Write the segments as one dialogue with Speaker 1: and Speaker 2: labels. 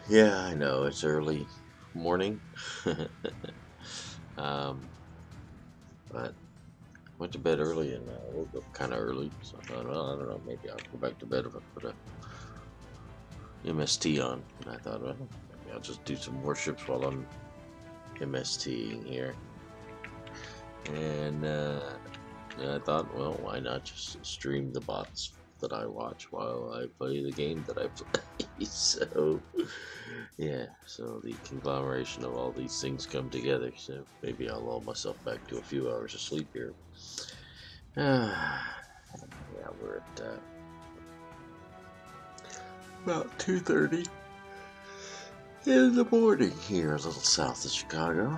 Speaker 1: Yeah, I know it's early morning, um, but went to bed early and woke up kind of early. So I thought, well, I don't know, maybe I'll go back to bed if I put a MST on. And I thought, well, maybe I'll just do some warships while I'm MSTing here. And I thought, well, why not just stream the bots that I watch while I play the game that I play? So, yeah, so the conglomeration of all these things come together. So maybe I'll lull myself back to a few hours of sleep here. Yeah, we're at about 2:30 in the morning here, a little south of Chicago.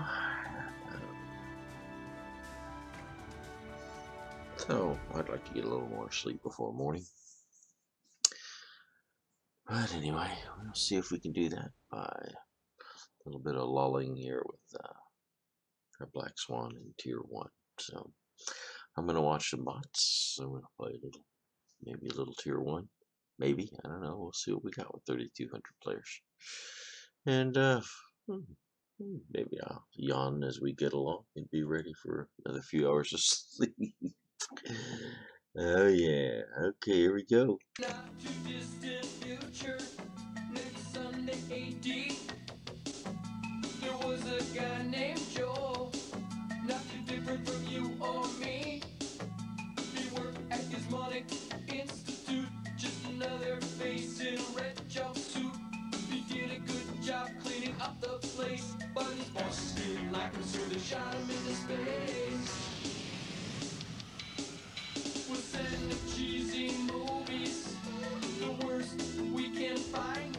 Speaker 1: So I'd like to get a little more sleep before morning. But anyway, we'll see if we can do that by a little bit of lulling here with our Black Swan in Tier 1. So I'm going to watch some bots. I'm going to play a little, maybe a little Tier 1. Maybe. I don't know. We'll see what we got with 3,200 players. And maybe I'll yawn as we get along and be ready for another few hours of sleep. Oh, yeah. Okay, here we go.
Speaker 2: Not too distant future, next Sunday AD, there was a guy named Joel, not too different from you or me. He worked at Gizmonic Institute, just another face in a red jumpsuit. He did a good job cleaning up the place, but his bosses didn't like him, so they shot him into space. We'll send him cheesy movies, the worst we can find.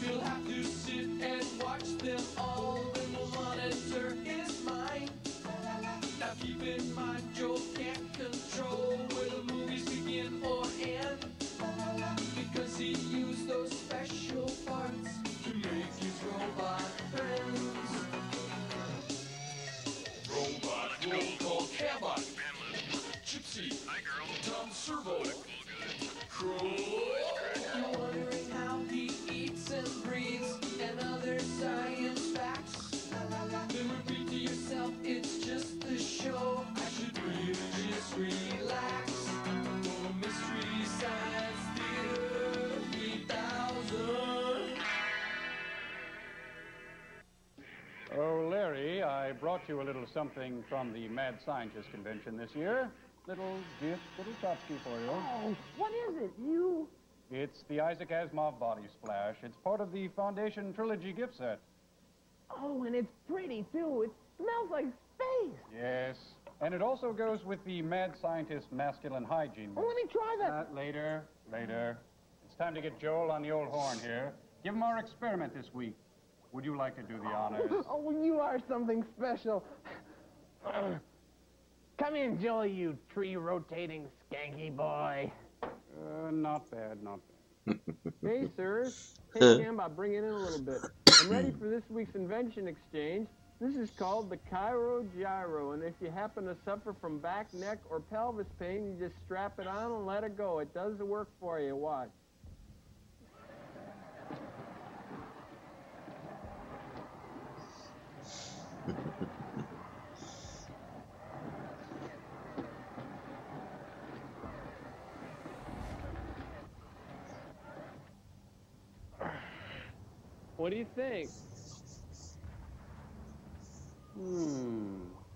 Speaker 2: He'll have to sit and watch them all, then we'll monitor his mind. Now keep in mind, Joe can't control where the movies begin or end, because he used those special parts to make his robot friends. Robot roll call Cabot, Gypsy, Tom Servo, Crow. You're wondering how he eats and breathes and other science facts. Then repeat to yourself, it's just the show. I should really just relax. For Mystery Science Theater 3000.
Speaker 3: Oh, Larry, I brought you a little something from the Mad Scientist Convention this year. Little gift, little tchotchke for you.
Speaker 4: Oh, what is it?
Speaker 3: It's the Isaac Asimov Body Splash. It's part of the Foundation Trilogy gift set.
Speaker 4: Oh, and it's pretty, too. It smells like space.
Speaker 3: Yes. And it also goes with the Mad Scientist Masculine Hygiene.
Speaker 4: Oh, let me try that.
Speaker 3: Later. It's time to get Joel on the old horn here. Give him our experiment this week. Would you like to do the honors?
Speaker 4: Oh, well, you are something special. Come in, Joel, you tree-rotating skanky boy.
Speaker 3: Not bad.
Speaker 5: Hey, sirs. Hey, Cam, I'll bring it in a little bit. I'm ready for this week's invention exchange. This is called the Cairo Gyro, and if you happen to suffer from back, neck, or pelvis pain, you just strap it on and let it go. It does the work for you. Watch. What do you think?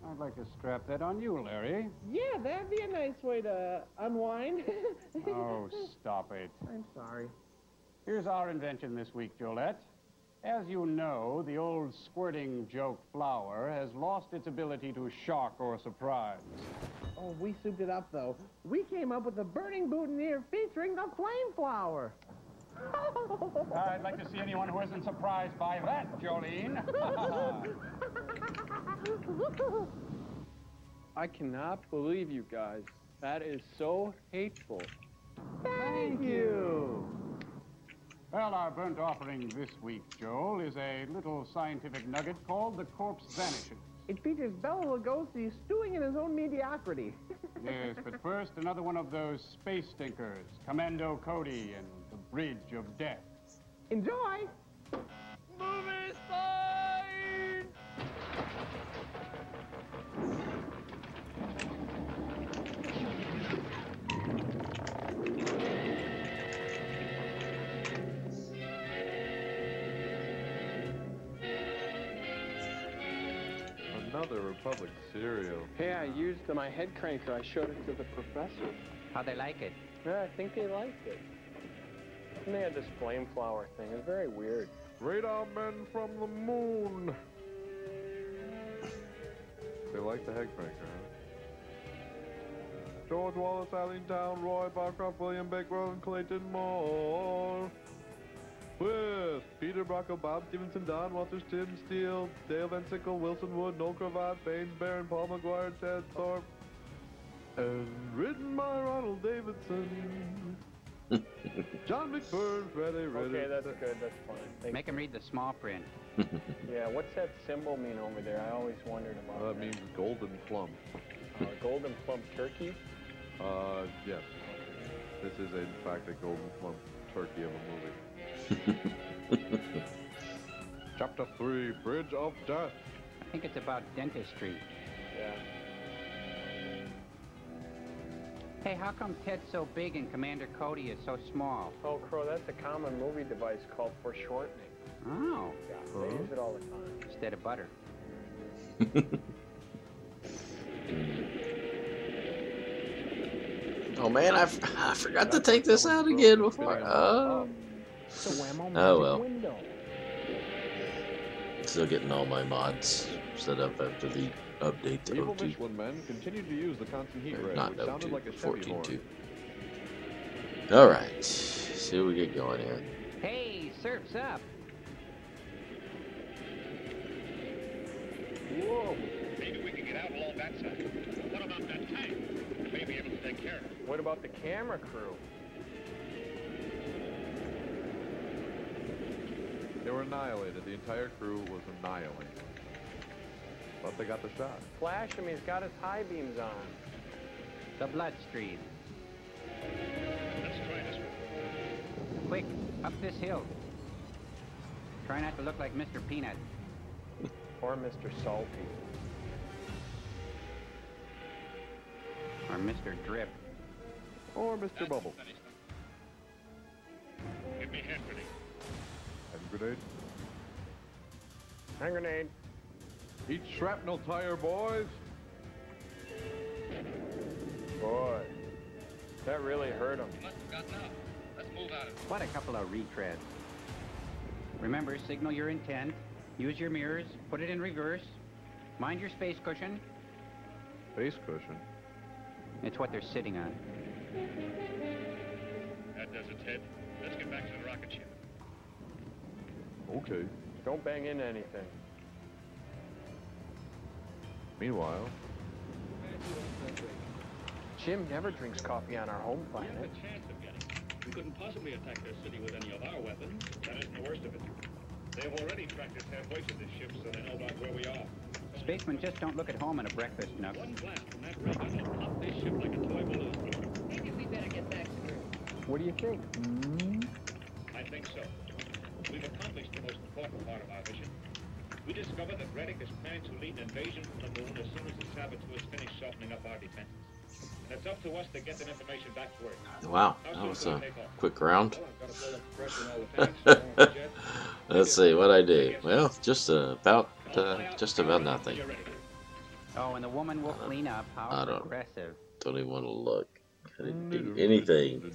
Speaker 3: I'd like to strap that on you, Larry.
Speaker 5: Yeah, that'd be a nice way to unwind.
Speaker 3: Oh, stop it.
Speaker 5: I'm sorry.
Speaker 3: Here's our invention this week, Jolette. As you know, the old squirting joke flower has lost its ability to shock or surprise.
Speaker 5: Oh, we souped it up, though. We came up with the burning boutonniere featuring the flame flower.
Speaker 3: I'd like to see anyone who isn't surprised by that, Jolene.
Speaker 5: I cannot believe you guys. That is so hateful.
Speaker 4: Thank you.
Speaker 3: Well, our burnt offering this week, Joel, is a little scientific nugget called the corpse vanishes.
Speaker 5: It features Bela Lugosi stewing in his own mediocrity.
Speaker 3: Yes, but first, another one of those space stinkers, Commando Cody and the Bridge of Death.
Speaker 5: Enjoy! Movie sign!
Speaker 6: Another Republic cereal.
Speaker 5: Hey, I used my head cranker. I showed it to the professor.
Speaker 3: How'd they like it?
Speaker 5: Yeah, I think they liked it. And they had this flame flower thing. It was very weird.
Speaker 6: Radar men from the moon. They like the head cranker, huh? George Wallace, Allentown, Roy Barcroft, William Bakewell, and Clayton Moore. With Peter Brocco, Bob Stevenson, Don Walters, Tim Steele, Dale Van Sickle, Wilson Wood, Noel Cravat, Baines Barron, Paul McGuire, Ted Thorpe. And written by Ronald Davidson. John McBurn, Freddie Ritter.
Speaker 5: Okay, that's good. That's fine. Thank
Speaker 3: Make him read the small print.
Speaker 5: Yeah, what's that symbol mean over there? I always wondered about
Speaker 6: That means golden plum.
Speaker 5: golden plump turkey?
Speaker 6: Yes. This is in fact a golden plum turkey of a movie. Chapter 3, Bridge of Death.
Speaker 3: I think it's about dentistry.
Speaker 5: Yeah.
Speaker 3: Hey, how come Ted's so big and Commander Cody is so small?
Speaker 5: Oh, Crow, that's a common movie device called foreshortening.
Speaker 3: Oh,
Speaker 5: Yeah, they use it all the time.
Speaker 3: instead of butter.
Speaker 1: Oh man, I forgot to take this out again before. Oh well.
Speaker 5: Window.
Speaker 1: Still getting all my mods set up after the update to
Speaker 6: Evil
Speaker 1: 02.
Speaker 6: Michelin men continued to use the constant heat
Speaker 1: Or
Speaker 6: ray,
Speaker 1: not
Speaker 6: which sounded
Speaker 1: 02,
Speaker 6: like a Chevy horn.
Speaker 1: 14.2. Alright, see what we get going here.
Speaker 3: Hey, surf's up.
Speaker 5: Whoa.
Speaker 7: Maybe we can get out along that side. What about that tank? We may be able to take care of it.
Speaker 5: What about the camera crew?
Speaker 6: They were annihilated. The entire crew was annihilated. But they got the shot.
Speaker 5: Flash him, he's got his high beams on.
Speaker 3: The bloodstream.
Speaker 7: Let's try this one.
Speaker 3: Quick, up this hill. Try not to look like Mr. Peanut.
Speaker 5: Or Mr. Salty.
Speaker 3: Or Mr. Drip.
Speaker 6: Or Mr. Bubble.
Speaker 7: Give me hand grenade.
Speaker 6: Hand grenade.
Speaker 5: Hand grenade.
Speaker 6: Eat shrapnel tire, boys.
Speaker 5: Boy. That really hurt him.
Speaker 7: Must have gotten out. Let's move out of it.
Speaker 3: What a couple of retreads. Remember, signal your intent. Use your mirrors. Put it in reverse. Mind your space cushion.
Speaker 6: Face cushion.
Speaker 3: It's what they're sitting on.
Speaker 7: That does it, Ted. Let's get back to the rocket ship.
Speaker 6: Okay.
Speaker 5: Don't bang into anything.
Speaker 6: Meanwhile,
Speaker 5: Jim never drinks coffee on our home
Speaker 7: We have
Speaker 5: planet.
Speaker 7: a chance of getting it. We couldn't possibly attack their city with any of our weapons. That isn't the worst of it. They've already tracked us halfway to this ship, so they know about where we are.
Speaker 3: Spacemen just don't look at home in a breakfast nook.
Speaker 7: One blast from that ray gun will pop this ship like a toy balloon.
Speaker 4: Maybe we better get back to Earth.
Speaker 5: What do you think?
Speaker 7: I think so. We've accomplished the most important part of our mission. We discovered that Reddick is planning to lead an invasion from the moon as soon as the saboteurs finish softening up our defenses. And it's up to us to get that information back to Earth.
Speaker 1: Wow, that was a quick round.
Speaker 7: Well, I've got to build up pressure in all the tanks. Jet.
Speaker 1: Let's see what I do. Well, just about nothing.
Speaker 7: You're ready.
Speaker 3: Oh, and the woman will clean up.
Speaker 1: I
Speaker 3: How
Speaker 1: don't-
Speaker 3: progressive.
Speaker 1: Don't even want to look. I didn't do anything.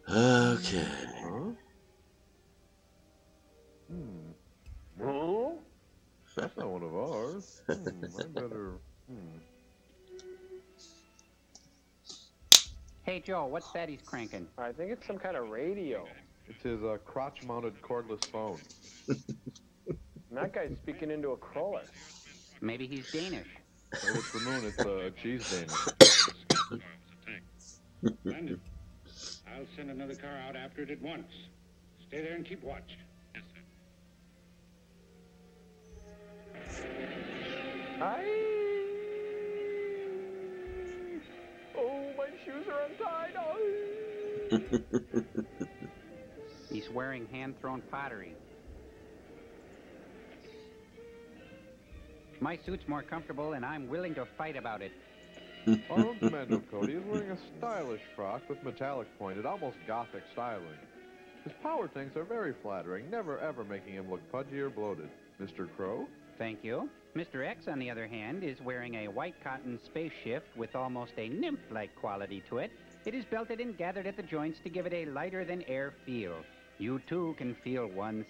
Speaker 1: Okay.
Speaker 6: Huh?
Speaker 5: Huh?
Speaker 6: That's not one of ours. I better.
Speaker 3: Hey, Joe, what's that he's cranking?
Speaker 5: I think it's some kind of radio.
Speaker 6: It's his crotch-mounted cordless phone.
Speaker 5: And that guy's speaking into a crawler.
Speaker 3: Maybe he's Danish.
Speaker 6: Maybe it's the moon. It's a cheese Danish.
Speaker 7: Landon, I'll send another car out after it at once. Stay there and keep watch. Yes, sir.
Speaker 5: Hi. Oh, my shoes are untied. Oh.
Speaker 8: He's wearing hand-thrown pottery. My suit's more comfortable, and I'm willing to fight about it.
Speaker 6: Our own commando Cody is wearing a stylish frock with metallic pointed, almost gothic styling. His power tanks are very flattering, never ever making him look pudgy or bloated. Mr. Crow?
Speaker 8: Thank you. Mr. X, on the other hand, is wearing a white cotton space shift with almost a nymph-like quality to it. It is belted and gathered at the joints to give it a lighter-than-air feel. You, too, can feel 1/6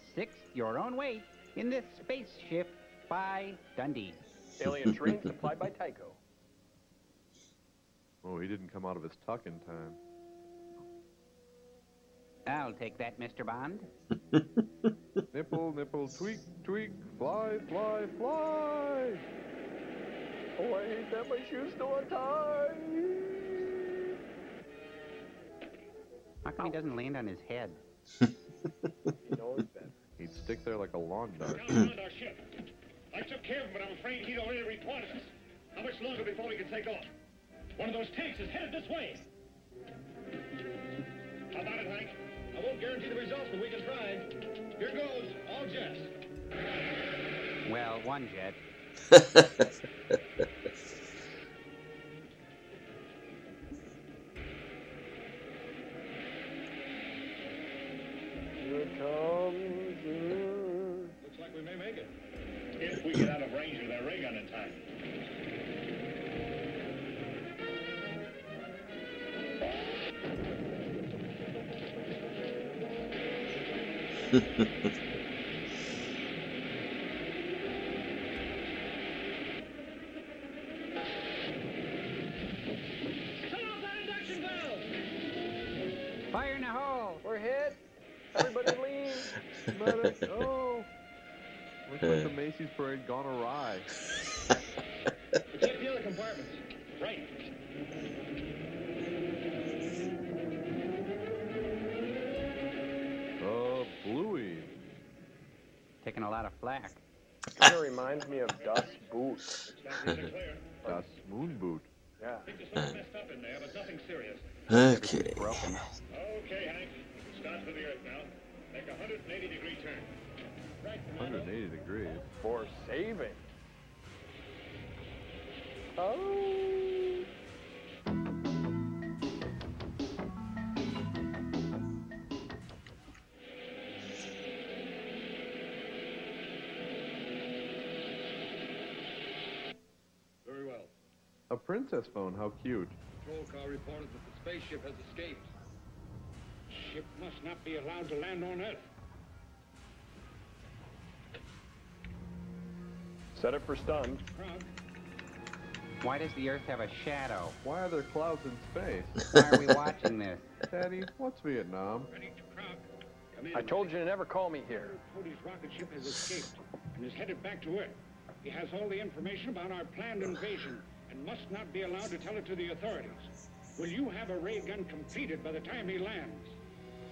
Speaker 8: your own weight in this space shift by Dundee.
Speaker 5: Alien terrain supplied by Tycho.
Speaker 6: Oh, he didn't come out of his tuck in time.
Speaker 8: I'll take that, Mr. Bond.
Speaker 6: Nipple, nipple, tweak, tweak, fly, fly, fly!
Speaker 5: Oh, I hate that my shoes still untied.
Speaker 8: How come he doesn't land on his head?
Speaker 5: He knows better.
Speaker 6: He'd stick there like a lawn dart.
Speaker 7: Down around our ship. I took care of him, but I'm afraid he'd already reported us. How much longer before we can take off? One of those tanks is headed this way. How about it, Hank? I won't guarantee the results, but we can try. Here goes, all jets.
Speaker 8: Well, one jet.
Speaker 5: Here it comes.
Speaker 7: Looks like we may make it. If we get out of range of their ray gun in time.
Speaker 8: Fire in the hole!
Speaker 5: We're hit. Everybody lean.
Speaker 6: Medic, oh! Looks like the Macy's parade gone awry.
Speaker 7: Check the other compartments. Right.
Speaker 6: Bluey.
Speaker 8: Taking a lot of flack.
Speaker 5: Kind of reminds me of Dust's boot.
Speaker 6: Das Moon Boot.
Speaker 5: Yeah.
Speaker 7: Think there's something messed up in there, but nothing serious.
Speaker 1: Okay.
Speaker 7: Okay, Hank. Start for the Earth now. Make a 180-degree turn. Right, Commander.
Speaker 6: 180 degrees.
Speaker 5: For saving. Oh.
Speaker 7: Very well.
Speaker 6: A princess phone, how cute.
Speaker 7: Patrol car reported that the spaceship has escaped. Ship must not be allowed to land on Earth.
Speaker 5: Set it for stun.
Speaker 7: Krog,
Speaker 8: Why does the Earth have a shadow?
Speaker 6: Why are there clouds in space?
Speaker 8: Why are we watching this?
Speaker 6: Daddy, what's Vietnam?
Speaker 7: ready to Krog. Come in.
Speaker 5: I told you to never call me here.
Speaker 7: Cody's rocket ship has escaped and is headed back to Earth. He has all the information about our planned invasion and must not be allowed to tell it to the authorities. Will you have a ray gun completed by the time he lands?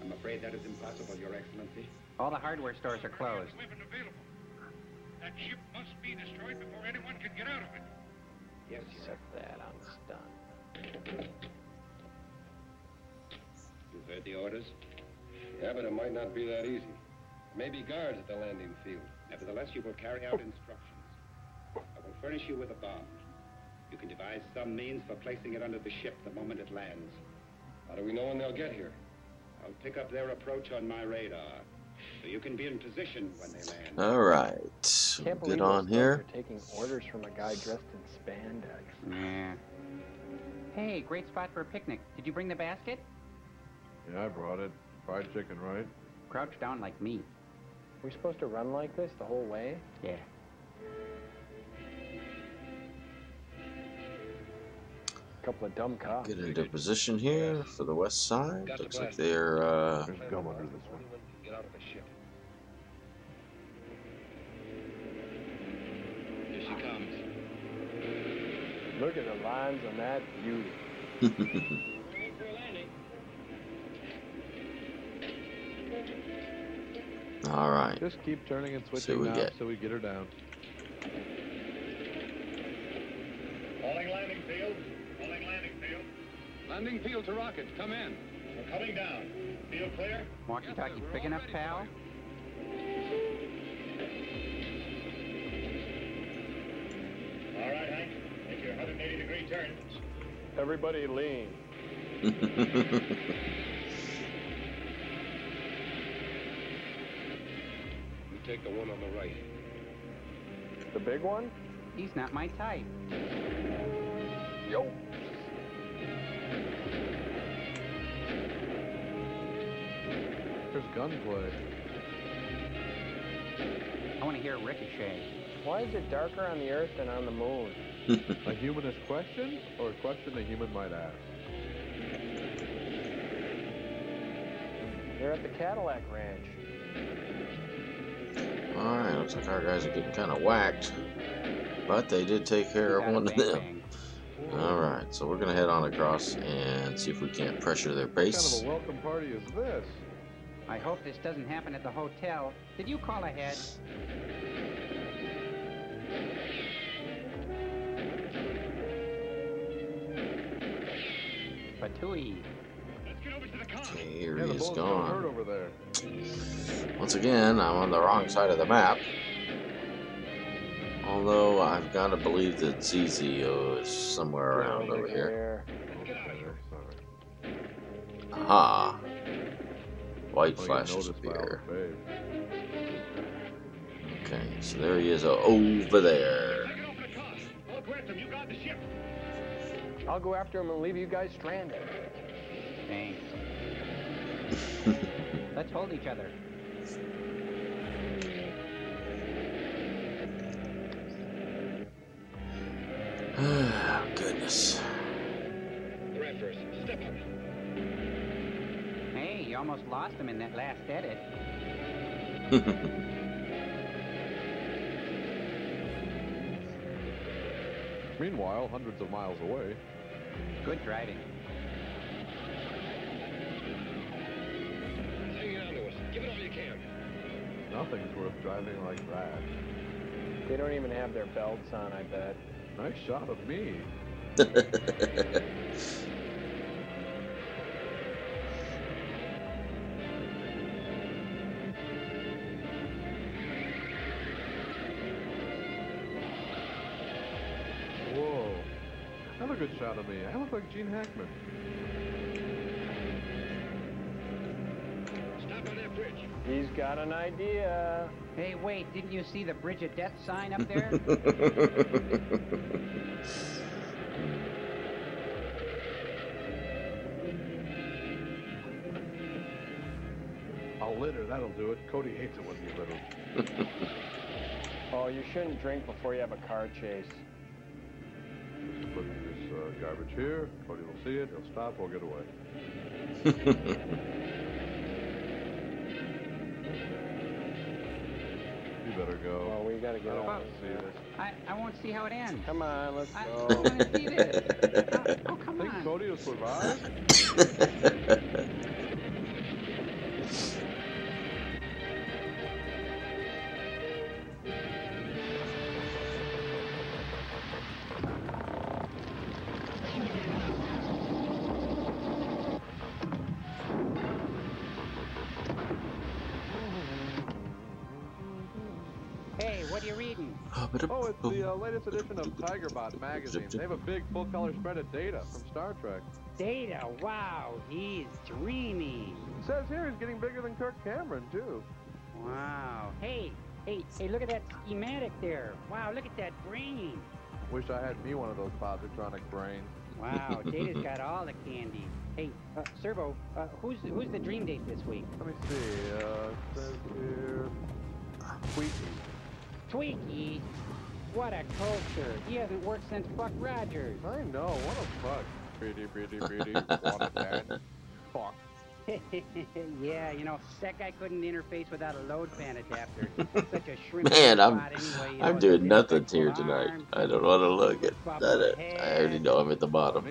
Speaker 7: I'm afraid that is impossible, Your Excellency.
Speaker 8: All the hardware stores are closed.
Speaker 7: Weapon available. That ship must be destroyed before anyone can get out of it. Yes,
Speaker 5: Set that on stun.
Speaker 7: You've heard the orders?
Speaker 9: Yeah, but it might not be that easy. Maybe guards at the landing field.
Speaker 7: Nevertheless, you will carry out instructions. I will furnish you with a bomb. You can devise some means for placing it under the ship the moment it lands.
Speaker 9: How do we know when they'll get here?
Speaker 7: I'll pick up their approach on my radar, so you can be in position when they land.
Speaker 1: All right.
Speaker 5: Can't
Speaker 1: We'll
Speaker 5: believe
Speaker 1: get on
Speaker 5: those
Speaker 1: here.
Speaker 5: folks are taking orders from a guy dressed in spandex.
Speaker 8: Yeah. Hey, great spot for a picnic. Did you bring the basket?
Speaker 6: Yeah, I brought it. Fried chicken, right?
Speaker 8: Crouch down like me.
Speaker 5: We're supposed to run like this the whole way?
Speaker 8: Yeah.
Speaker 5: Couple of dumb cops.
Speaker 1: Get into position here for the west side. Looks like they're
Speaker 6: There's gum under this one.
Speaker 7: Get out of the ship. Here she comes.
Speaker 5: Look at the lines on that beauty.
Speaker 7: Wait for a landing.
Speaker 1: all right.
Speaker 6: Just keep turning and
Speaker 1: See what
Speaker 6: switching
Speaker 1: we
Speaker 6: knobs
Speaker 1: get.
Speaker 6: so we get her down.
Speaker 7: Calling landing field. Calling landing field. Landing field to rockets. Come in. We're coming down. Feel clear?
Speaker 8: Walkie-talkie big enough, pal?
Speaker 7: All right, Hank. Make your 180-degree turn.
Speaker 5: Everybody lean.
Speaker 9: You take the one on the right.
Speaker 5: The big one?
Speaker 8: He's not my type.
Speaker 5: Yo.
Speaker 6: There's gunplay.
Speaker 8: I want to hear Ricochet.
Speaker 5: Why is it darker on the Earth than on the moon?
Speaker 6: A humanist question, or a question a human might ask?
Speaker 5: They're at the Cadillac Ranch.
Speaker 1: Alright, looks like our guys are getting kind of whacked. But they did take care of one of them. Alright, so we're going to head on across and see if we can't pressure their
Speaker 6: What
Speaker 1: base.
Speaker 6: kind of a welcome party is this?
Speaker 8: I hope this doesn't happen at the hotel. Did you call ahead? Patooey.
Speaker 7: Let's get over to the car.
Speaker 1: Okay, here
Speaker 6: Yeah,
Speaker 1: he
Speaker 6: the
Speaker 1: is
Speaker 6: bullets don't hurt
Speaker 1: gone.
Speaker 6: over there.
Speaker 1: Once again, I'm on the wrong side of the map. Although I've got to believe that ZZO is somewhere around over here.
Speaker 7: Get out of here.
Speaker 6: Sorry.
Speaker 1: Aha! White
Speaker 6: Oh, you
Speaker 1: flashes
Speaker 6: noticed my
Speaker 1: appear.
Speaker 6: other fave.
Speaker 1: Okay, so there he is over there.
Speaker 7: Take it off the car. I'll grab him. You guard the ship.
Speaker 5: I'll go after him and leave you guys stranded.
Speaker 8: Thanks. Let's hold each other.
Speaker 1: Oh, goodness.
Speaker 9: Right first. Step up.
Speaker 8: Hey, you almost lost him in that last edit.
Speaker 6: Meanwhile, hundreds of miles away.
Speaker 8: Good driving.
Speaker 9: Hang on to us. Give it all you can.
Speaker 6: Nothing's worth driving like that.
Speaker 5: They don't even have their belts on, I bet.
Speaker 6: Nice shot of me. Whoa. Another good shot of me. I look like Gene Hackman.
Speaker 9: Stop on that bridge.
Speaker 5: He's got an idea.
Speaker 8: Hey, wait, didn't you see the Bridge of Death sign up there?
Speaker 6: I'll litter, that'll do it. Cody hates it when you litter.
Speaker 5: Oh, you shouldn't drink before you have a car chase.
Speaker 6: Just put this garbage here. Cody will see it. He'll stop. We'll get away. You better go.
Speaker 5: Oh, we gotta get
Speaker 6: I don't
Speaker 5: on.
Speaker 6: want to see this.
Speaker 8: I won't see how it ends.
Speaker 5: Come on, let's
Speaker 8: I
Speaker 5: go.
Speaker 8: want to see this. Oh, come
Speaker 6: Think
Speaker 8: on.
Speaker 6: Cody will survive?
Speaker 8: Hey, what are you reading?
Speaker 6: Oh, it's the latest edition of Tigerbot magazine. They have a big full-color spread of data from Star Trek.
Speaker 8: Data, wow, he's dreamy.
Speaker 6: It says here he's getting bigger than Kirk Cameron, too.
Speaker 8: Wow. Hey, look at that schematic there. Wow, look at that brain.
Speaker 6: Wish I had me one of those positronic brains.
Speaker 8: Wow, Data's got all the candy. Hey, Servo, who's the dream date this week?
Speaker 6: Let me see. It says here... Tweaky.
Speaker 8: Tweaky? What a culture. He hasn't worked since Buck Rogers.
Speaker 6: I know, what a fuck. Pretty, what a man. Fuck.
Speaker 8: Yeah, you know, that guy couldn't interface without a load fan adapter. Such a shrimp.
Speaker 1: Man, I'm
Speaker 8: spot anyway, you
Speaker 1: I'm
Speaker 8: know,
Speaker 1: doing
Speaker 8: the
Speaker 1: nothing
Speaker 8: inflexible
Speaker 1: here tonight.
Speaker 8: arms,
Speaker 1: I don't want to look at that. I already know I'm at the bottom.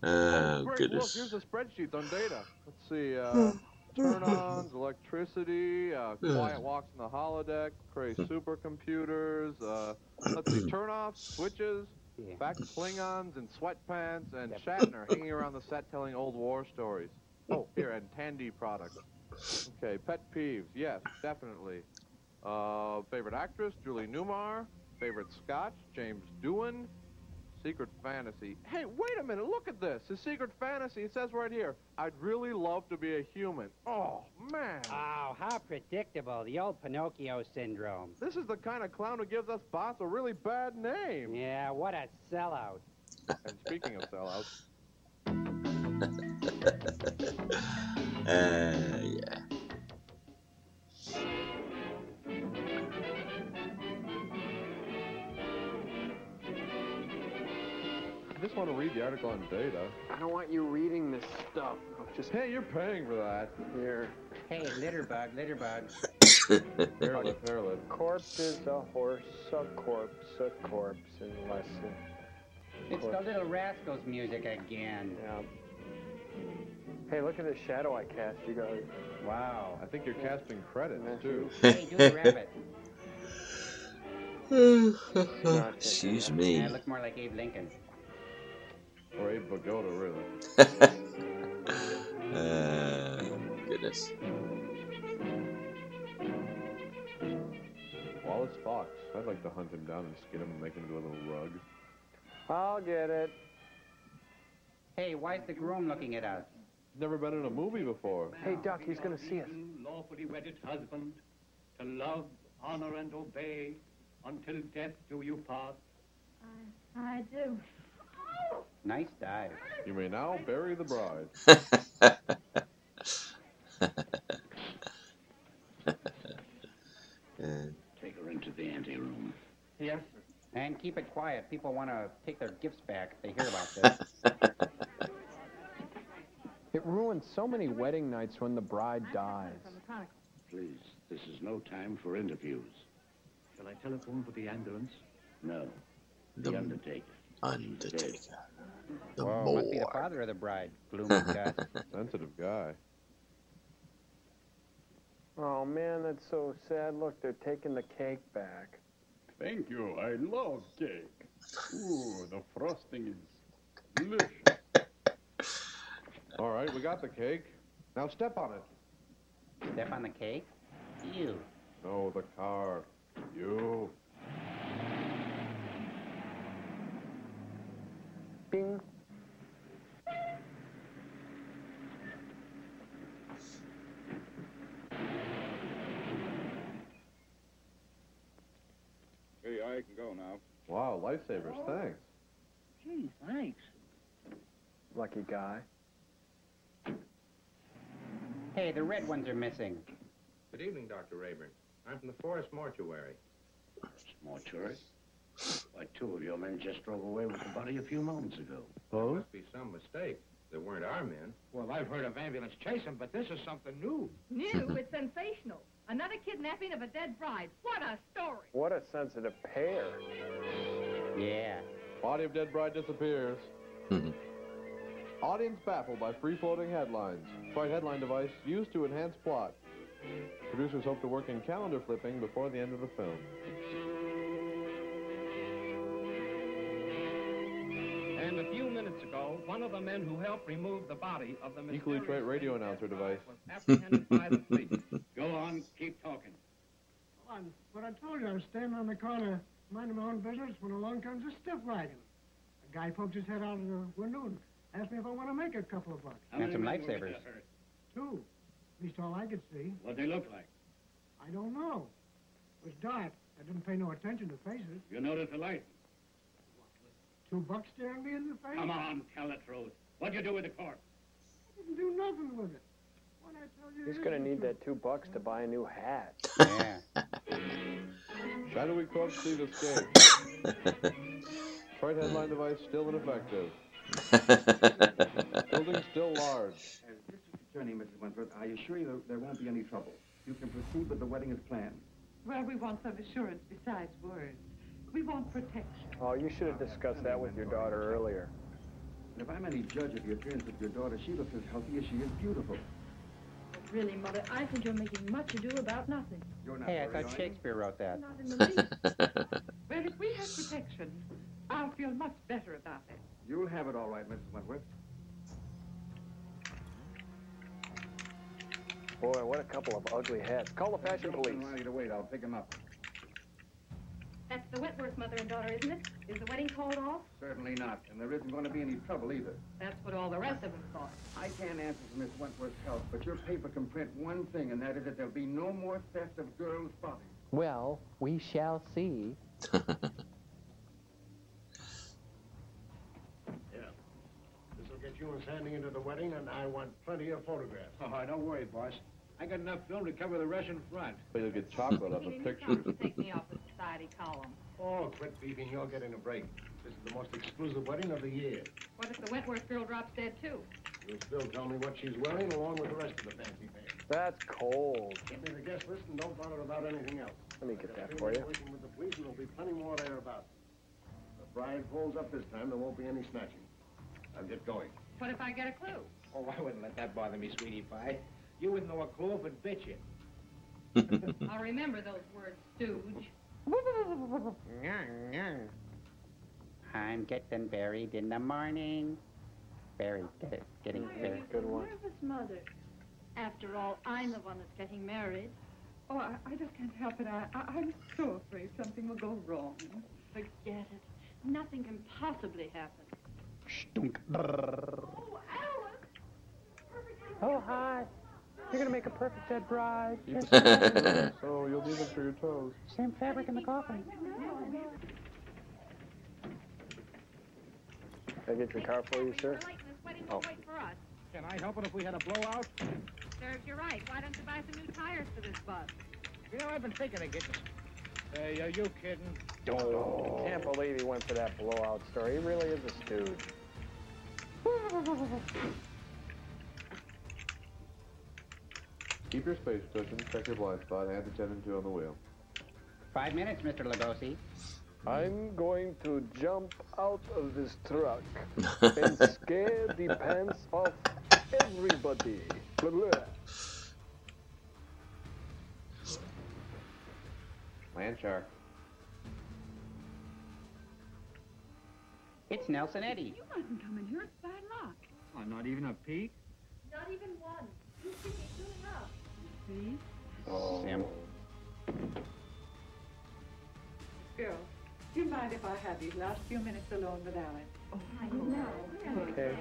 Speaker 1: Oh,
Speaker 6: Great,
Speaker 1: goodness.
Speaker 6: look, here's the spreadsheets on data. Let's see, turn-ons, electricity, quiet walks in the holodeck, crazy supercomputers, let's see, turn-offs, switches.
Speaker 8: Yeah.
Speaker 6: Back to Klingons in sweatpants and Shatner hanging around the set telling old war stories. Oh, here, and Tandy products. Okay, pet peeves. Yes, definitely. Favorite actress, Julie Newmar. Favorite scotch, James Doohan. Secret fantasy. Hey, wait a minute, look at this. His secret fantasy, it says right here, I'd really love to be a human. Oh, man.
Speaker 8: Oh, how predictable. The old Pinocchio syndrome.
Speaker 6: This is the kind of clown who gives us boss a really bad name.
Speaker 8: Yeah, what a sellout.
Speaker 6: And speaking of sellouts,
Speaker 1: yeah.
Speaker 6: I just want to read the article on Data.
Speaker 5: I don't want you reading this stuff. Just
Speaker 6: Hey, you're paying for that.
Speaker 5: here.
Speaker 8: Hey, litterbug, litterbug.
Speaker 6: Hairless, hairless.
Speaker 5: Corpse is a horse, a corpse, unless
Speaker 8: It's the Little Rascals music again.
Speaker 5: yeah. Hey, look at the shadow I cast, you guys.
Speaker 8: Wow.
Speaker 6: I think you're casting credits, too.
Speaker 8: Hey, do the rabbit.
Speaker 1: Excuse me.
Speaker 8: Yeah, look more like Abe Lincoln.
Speaker 6: Or Abe Vigoda, really.
Speaker 1: Goodness.
Speaker 6: Wallace Fox. I'd like to hunt him down and skin him and make him into a little rug.
Speaker 5: I'll get it.
Speaker 8: Hey, why's the groom looking at us?
Speaker 6: Never been in a movie before.
Speaker 5: Hey, Duck, he's gonna see us.
Speaker 10: Lawfully wedded husband, to love, honor, and obey, until death do you part.
Speaker 11: I do.
Speaker 8: Nice dive.
Speaker 6: You may now bury the bride.
Speaker 10: Take her into the anteroom.
Speaker 8: Yes. And keep it quiet. People want to take their gifts back if they hear about this.
Speaker 5: It ruins so many wedding nights when the bride dies.
Speaker 10: Please, this is no time for interviews. Shall I telephone for the ambulance? No. The Undertaker.
Speaker 1: Undertaker. The
Speaker 8: Whoa, must be the
Speaker 1: boy.
Speaker 8: father of the bride. Gloomy Gus.
Speaker 6: Sensitive guy.
Speaker 5: Oh, man, that's so sad. Look, they're taking the cake back.
Speaker 3: Thank you. I love cake. Ooh, the frosting is delicious.
Speaker 6: All right, we got the cake. Now step on it.
Speaker 8: Step on the cake? You.
Speaker 6: No, the car. You.
Speaker 5: Bing.
Speaker 7: Here you are, you can go now.
Speaker 6: Wow, lifesavers, thanks.
Speaker 10: Gee, thanks.
Speaker 5: Lucky guy.
Speaker 8: Hey, the red ones are missing.
Speaker 12: Good evening, Dr. Rayburn. I'm from the Forest Mortuary.
Speaker 10: Mortuary? Why, two of your men just drove away with the body a few moments ago.
Speaker 12: There
Speaker 6: Oh?
Speaker 12: must be some mistake. They weren't our men.
Speaker 10: Well, I've heard of ambulance chasing, but this is something new.
Speaker 11: New? It's sensational. Another kidnapping of a dead bride. What a story.
Speaker 5: What a sensitive pair.
Speaker 8: Yeah.
Speaker 6: Body of dead bride disappears. Audience baffled by free-floating headlines. Try headline device used to enhance plot. Producers hope to work in calendar flipping before the end of the film.
Speaker 10: And a few minutes ago, one of the men who helped remove the body of the
Speaker 6: Equally trait radio announcer device.
Speaker 10: was apprehended by the police. Go on, keep talking.
Speaker 13: What I told you, I was standing on the corner, minding my own business, when along comes a stiff wagon. A guy pokes his head out of the window and asked me if I want to make a couple of bucks.
Speaker 8: And some lifesavers.
Speaker 13: Two. At least all I could see.
Speaker 10: What'd they look like?
Speaker 13: I don't know. It was dark. I didn't pay no attention to faces.
Speaker 10: You noticed the light.
Speaker 13: $2 staring me in the face?
Speaker 10: Come on, tell the truth. What'd you do with the corpse?
Speaker 13: I didn't do nothing with it. What I tell you
Speaker 5: He's
Speaker 13: is
Speaker 5: gonna
Speaker 13: the
Speaker 5: need
Speaker 13: truth.
Speaker 5: that $2 to buy a new hat.
Speaker 8: Yeah.
Speaker 6: Shadowy corpse Steve escape. Detroit headline device still ineffective. Building still large.
Speaker 14: As District Attorney, Mrs. Wentworth, I assure you there won't be any trouble. You can proceed with the wedding as planned.
Speaker 15: Well, we want some assurance besides words. We want protection.
Speaker 5: Oh, you should have discussed that with your daughter earlier.
Speaker 14: And if I'm any judge of the appearance of your daughter, she looks as healthy as she is beautiful.
Speaker 11: Really, Mother, I think you're making much ado about nothing.
Speaker 14: You're not
Speaker 8: Hey, I
Speaker 14: worried,
Speaker 8: thought
Speaker 14: are you?
Speaker 8: Shakespeare wrote that.
Speaker 11: Not in the least.
Speaker 15: Well, if we have protection, I'll feel much better about it.
Speaker 14: You'll have it all right, Mrs. Wentworth.
Speaker 5: Boy, what a couple of ugly hats. Call the fashion police.
Speaker 14: Don't need to wait. I'll pick him up.
Speaker 11: That's the Wentworth mother and daughter, isn't it? Is the wedding called off?
Speaker 14: Certainly not. And there isn't going to be any trouble either.
Speaker 11: That's what all the rest of them thought.
Speaker 14: I can't answer for Miss Wentworth's health, but your paper can print one thing, and that is that there'll be no more theft of girls' bodies.
Speaker 5: Well, we shall see.
Speaker 10: Yeah. This'll get you and Sandy into the wedding, and I want plenty of photographs.
Speaker 12: Oh, don't worry, boss. I got enough film to cover the Russian front.
Speaker 6: But you'll get chocolate off the pictures.
Speaker 11: Take me off the society column.
Speaker 10: Oh, quit beefing. You're getting a break. This is the most exclusive wedding of the year.
Speaker 11: What if the Wentworth girl drops dead, too?
Speaker 10: You'll still tell me what she's wearing along with the rest of the fancy pants.
Speaker 5: That's cold.
Speaker 10: Give me the guest list and don't bother about anything else.
Speaker 5: Let me get that for you.
Speaker 10: Working with the police, and there'll be plenty more there about. If the bride pulls up this time, there won't be any snatching. I'll get going.
Speaker 11: What if I get a clue?
Speaker 12: Oh, I wouldn't let that bother me, sweetie pie. You wouldn't know a clue if it bit you.
Speaker 11: I'll remember those words, stooge.
Speaker 8: I'm getting buried in the morning. Buried, getting buried.
Speaker 5: Good one.
Speaker 15: Nervous, Mother.
Speaker 11: After all, I'm the one that's getting married.
Speaker 15: Oh, I just can't help it. I'm so afraid something will go wrong.
Speaker 11: Forget it. Nothing can possibly happen.
Speaker 8: Stunk.
Speaker 11: Oh, Alice!
Speaker 5: Oh, hi. You're going to make a perfect dead bride.
Speaker 6: So you'll need them for your toes.
Speaker 8: Same fabric in the coffin.
Speaker 5: Can I get your car for you, sir?
Speaker 11: This wedding won't wait for us.
Speaker 12: Can I help it if we had a blowout?
Speaker 11: Serves you right. Why don't you buy some new tires for this bus?
Speaker 12: You know, I've been thinking of getting... Hey, are you kidding?
Speaker 5: Oh, can't believe he went for that blowout story. He really is a stooge.
Speaker 6: Keep your space cushion, check your blind spot, and attend to on the wheel.
Speaker 8: 5 minutes, Mr. Lugosi.
Speaker 5: I'm going to jump out of this truck and scare the pants off everybody. Blah, blah.
Speaker 12: Land shark.
Speaker 8: It's Nelson Eddy.
Speaker 15: You mustn't come in here. It's bad luck.
Speaker 12: Oh, not even a peek?
Speaker 11: Not even one. You think it's soon enough.
Speaker 15: See?
Speaker 8: Oh. Sam.
Speaker 15: Girls, do you mind if I have these last few minutes alone with Alice? Oh,
Speaker 11: No.
Speaker 5: Okay.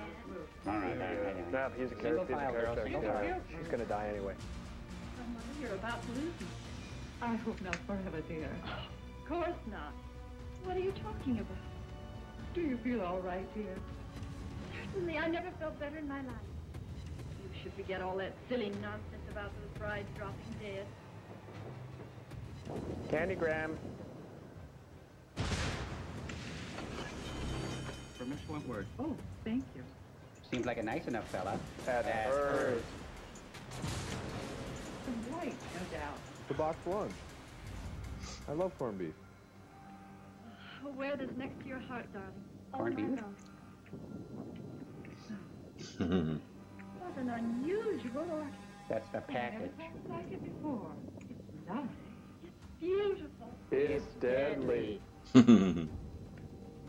Speaker 8: All right.
Speaker 5: No, he's a
Speaker 8: Single
Speaker 5: character.
Speaker 8: file, girls, single file.
Speaker 5: She's going to die anyway.
Speaker 11: You're about to lose me.
Speaker 15: I hope not forever, dear.
Speaker 11: Of course not. What are you talking about?
Speaker 15: Do you feel all right, dear?
Speaker 11: Certainly, I never felt better in my life. You should forget all that silly nonsense about those brides dropping dead.
Speaker 5: Candygram.
Speaker 12: For Miss Wentworth.
Speaker 15: Oh, thank you.
Speaker 8: Seems like a nice enough fella.
Speaker 5: At first.
Speaker 15: Some white, no doubt.
Speaker 6: The box lunch. I love corned beef.
Speaker 11: Oh, wear this next to your heart, darling.
Speaker 8: Corned beef?
Speaker 11: What an unusual...
Speaker 8: That's the package.
Speaker 15: I never felt like it before. It's lovely.
Speaker 11: Beautiful.
Speaker 5: It's deadly.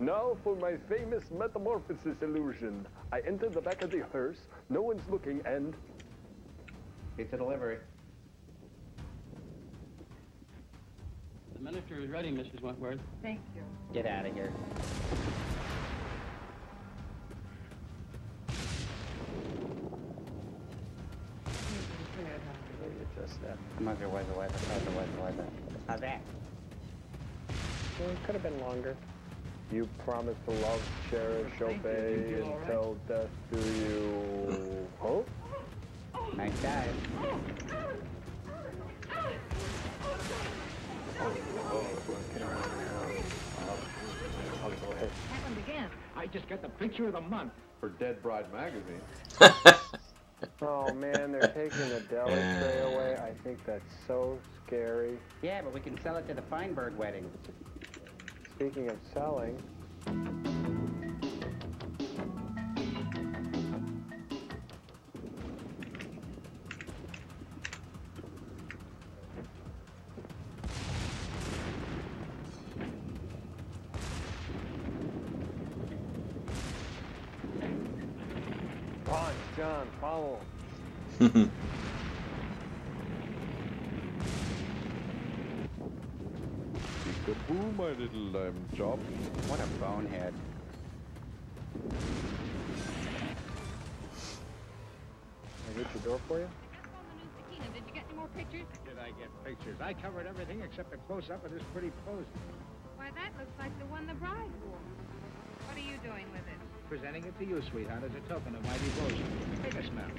Speaker 5: Now for my famous metamorphosis illusion. I enter the back of the hearse, no one's looking, and...
Speaker 12: Pizza delivery.
Speaker 16: The minister is ready, Mrs. Wentworth.
Speaker 15: Thank you.
Speaker 8: Get out of here. How's that?
Speaker 5: Well, it could have been longer. You promise to love, cherish, obey, until death do you... Oh?
Speaker 8: Nice dive.
Speaker 11: Happened again.
Speaker 12: I just got the picture of the month.
Speaker 6: For Dead Bride magazine.
Speaker 5: Oh man, they're taking the deli tray away. I think that's so scary.
Speaker 8: Yeah, but we can sell it to the Feinberg wedding.
Speaker 5: Speaking of selling... on, John, follow.
Speaker 6: Peekaboo, my little lamb chop.
Speaker 8: What a bonehead.
Speaker 5: Can I get your door for you?
Speaker 11: Did you get any more pictures?
Speaker 12: Did I get pictures? I covered everything except a close-up of this pretty posy.
Speaker 11: Why, that looks like the one the bride wore. What are you doing with it?
Speaker 12: Presenting it to you, sweetheart, as a token of my devotion. Take a smell.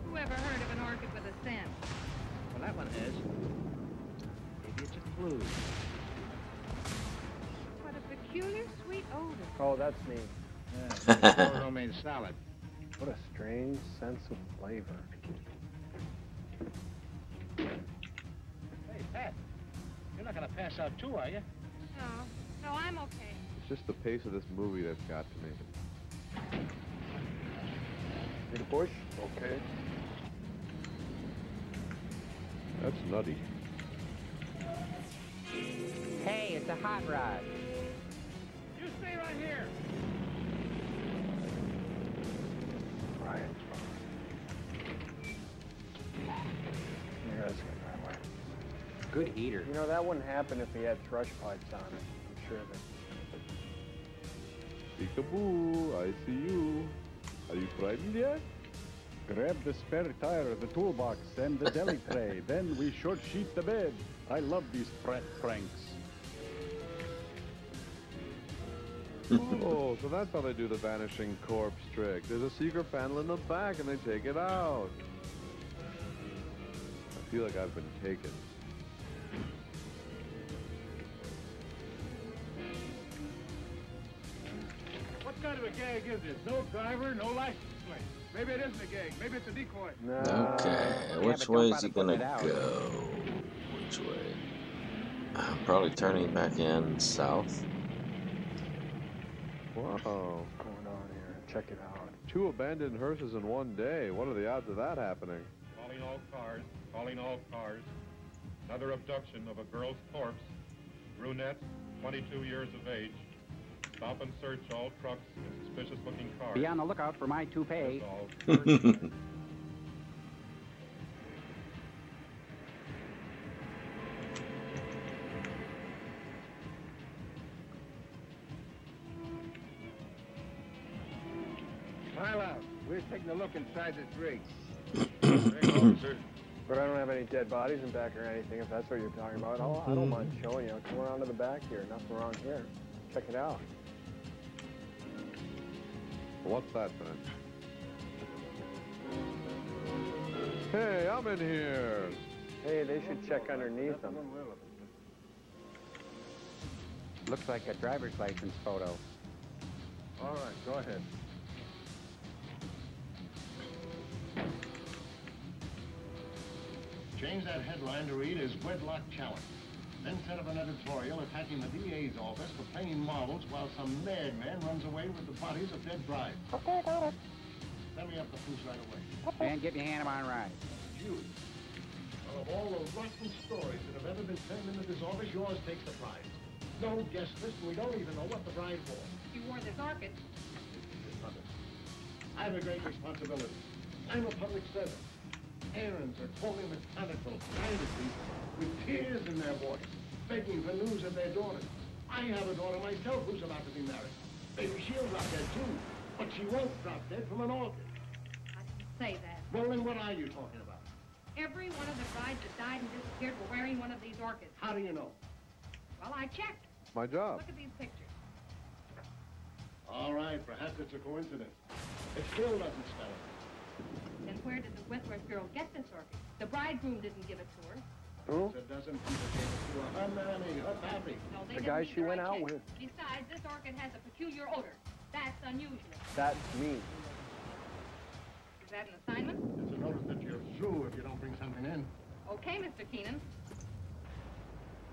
Speaker 11: Who ever heard of an orchid with a scent?
Speaker 12: Well, that one is. Maybe it's a clue.
Speaker 11: What a peculiar sweet odor.
Speaker 5: Oh, that's me.
Speaker 12: Yeah, romaine salad.
Speaker 5: What a strange sense of flavor.
Speaker 12: Hey, Pat, you're not going to pass out too, are you?
Speaker 11: No, I'm okay.
Speaker 6: It's just the pace of this movie that's got to me.
Speaker 5: Need a push? Okay.
Speaker 6: That's nutty.
Speaker 8: Hey, it's a hot rod.
Speaker 12: You stay right here.
Speaker 5: Right. That's good, right away.
Speaker 8: Good heater.
Speaker 5: You know, that wouldn't happen if he had thrush pipes on it. I'm sure of it.
Speaker 6: Peekaboo, I see you. Are you frightened yet?
Speaker 3: Grab the spare tire, the toolbox, and the deli tray. Then we short sheet the bed. I love these frat pranks.
Speaker 6: Oh, so that's how they do the vanishing corpse trick. There's a secret panel in the back and they take it out. I feel like I've been taken.
Speaker 17: What kind of a gag is this? No driver, no license plate. Maybe it isn't a gag. Maybe it's a decoy.
Speaker 5: No.
Speaker 1: Okay, which way is he gonna go? Which way? Probably turning back in south.
Speaker 6: Wow.
Speaker 5: What's going on here? Check it out.
Speaker 6: 2 abandoned hearses in one day. What are the odds of that happening?
Speaker 18: Calling all cars. Calling all cars. Another abduction of a girl's corpse. Brunette, 22 years of age. Stop and search all trucks and suspicious-looking cars.
Speaker 8: Be on the lookout for my toupee.
Speaker 17: File out. We're taking a look inside this rig.
Speaker 5: But I don't have any dead bodies in back or anything, if that's what you're talking about. I don't mind showing you. Come around to the back here. Nothing wrong here. Check it out.
Speaker 6: What's that then? Hey, I'm in here.
Speaker 5: Hey, they should check underneath them.
Speaker 8: Looks like a driver's license photo.
Speaker 17: All right, go ahead.
Speaker 10: Change that headline to read as Wedlock Challenge. Then set up an editorial attacking the DA's office for playing marbles while some madman runs away with the bodies of dead brides.
Speaker 11: Okay, got it.
Speaker 10: Send me up the proofs right away.
Speaker 8: And get your hand on right.
Speaker 10: You. Well, of all the rotten stories that have ever been turned into this office, yours takes the prize. No guest list, and we don't even know what the bride wore.
Speaker 11: You wore this orchid.
Speaker 10: I have a great responsibility. I'm a public servant. Parents are calling mechanical privately with tears in their voice, begging for news of their daughters. I have a daughter myself who's about to be married. Maybe she'll drop dead too, but she won't drop dead from an orchid.
Speaker 11: I didn't say that.
Speaker 10: Well, then what are you talking about?
Speaker 11: Every one of the brides that died and disappeared were wearing one of these orchids.
Speaker 10: How do you know?
Speaker 11: Well, I checked.
Speaker 6: It's my job.
Speaker 11: Look at these pictures.
Speaker 10: All right, perhaps it's a coincidence. It still doesn't spell it.
Speaker 11: Then where did the Wentworth girl get this orchid? The bridegroom didn't give it to her.
Speaker 5: Who?
Speaker 10: A dozen people gave it to her. Her nanny, her pappy.
Speaker 11: No, they
Speaker 5: The
Speaker 11: didn't
Speaker 5: guy
Speaker 11: either.
Speaker 5: she went
Speaker 11: I
Speaker 5: out
Speaker 11: checked.
Speaker 5: with.
Speaker 11: Besides, this orchid has a peculiar odor. That's unusual.
Speaker 5: That's me.
Speaker 11: Is that an assignment?
Speaker 10: It's a notice that you're through if you don't bring something in.
Speaker 11: Okay, Mr. Keenan.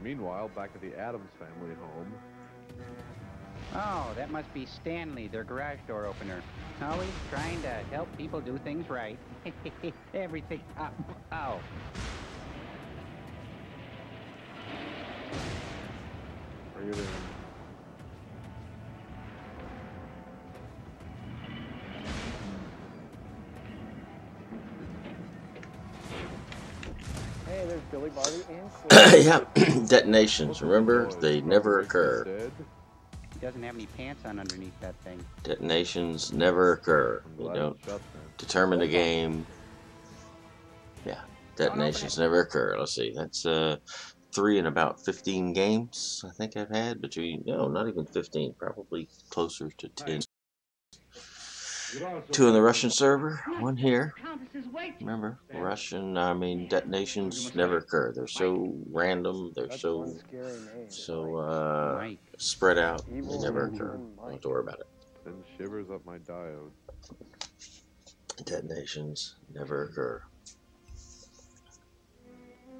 Speaker 6: Meanwhile, back at the Addams family home.
Speaker 8: Oh, that must be Stanley, their garage door opener. Always trying to help people do things right. Everything. Ow.
Speaker 5: Are you leaving? Hey, there's Billy Barty and Clay.
Speaker 1: Yeah, detonations. Remember, they never occur.
Speaker 8: He doesn't have any pants on underneath that thing.
Speaker 1: Detonations never occur. You don't determine the game. Yeah, detonations never occur. Let's see. That's 3 in about 15 games I think I've had between. No, not even 15. Probably closer to 10. 2 on the Russian server, 1 here. Remember, detonations never occur. They're so random. They're so spread out. They never occur. Don't have to worry about it.
Speaker 6: Send shivers up my diode.
Speaker 1: Detonations never occur.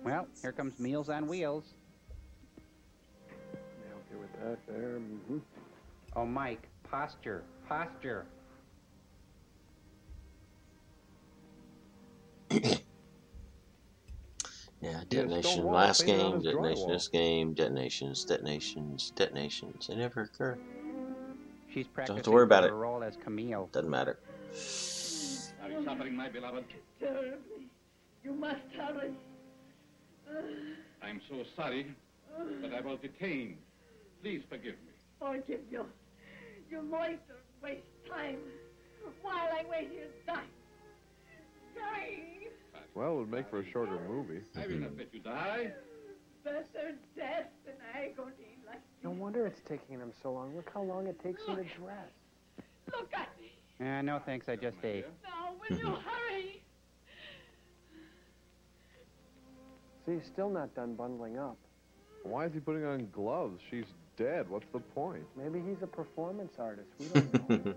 Speaker 8: Well, here comes Meals on Wheels.
Speaker 5: Okay with that there. Mm-hmm.
Speaker 8: Oh, Mike, posture, posture.
Speaker 1: Yeah, detonation last game, detonation this game, detonations. They never occur.
Speaker 8: She's practicing
Speaker 1: Don't have to worry about
Speaker 8: for
Speaker 1: it.
Speaker 8: her role as Camille.
Speaker 1: Doesn't matter.
Speaker 7: Are you suffering, my beloved?
Speaker 11: Terribly. You must hurry.
Speaker 7: I'm so sorry, but I was detained. Please forgive me.
Speaker 11: Forgive you. You loiter, waste time. While I wait here, die. Die.
Speaker 6: Well, it would make for a shorter movie.
Speaker 7: I will not let you die.
Speaker 11: Better death than agony like
Speaker 5: No wonder it's taking him so long. Look how long it takes him to dress.
Speaker 11: Look at me.
Speaker 8: No, thanks. I just ate.
Speaker 11: Now, will you hurry?
Speaker 5: See, he's still not done bundling up.
Speaker 6: Why is he putting on gloves? She's dead. What's the point?
Speaker 5: Maybe he's a performance artist. We don't know.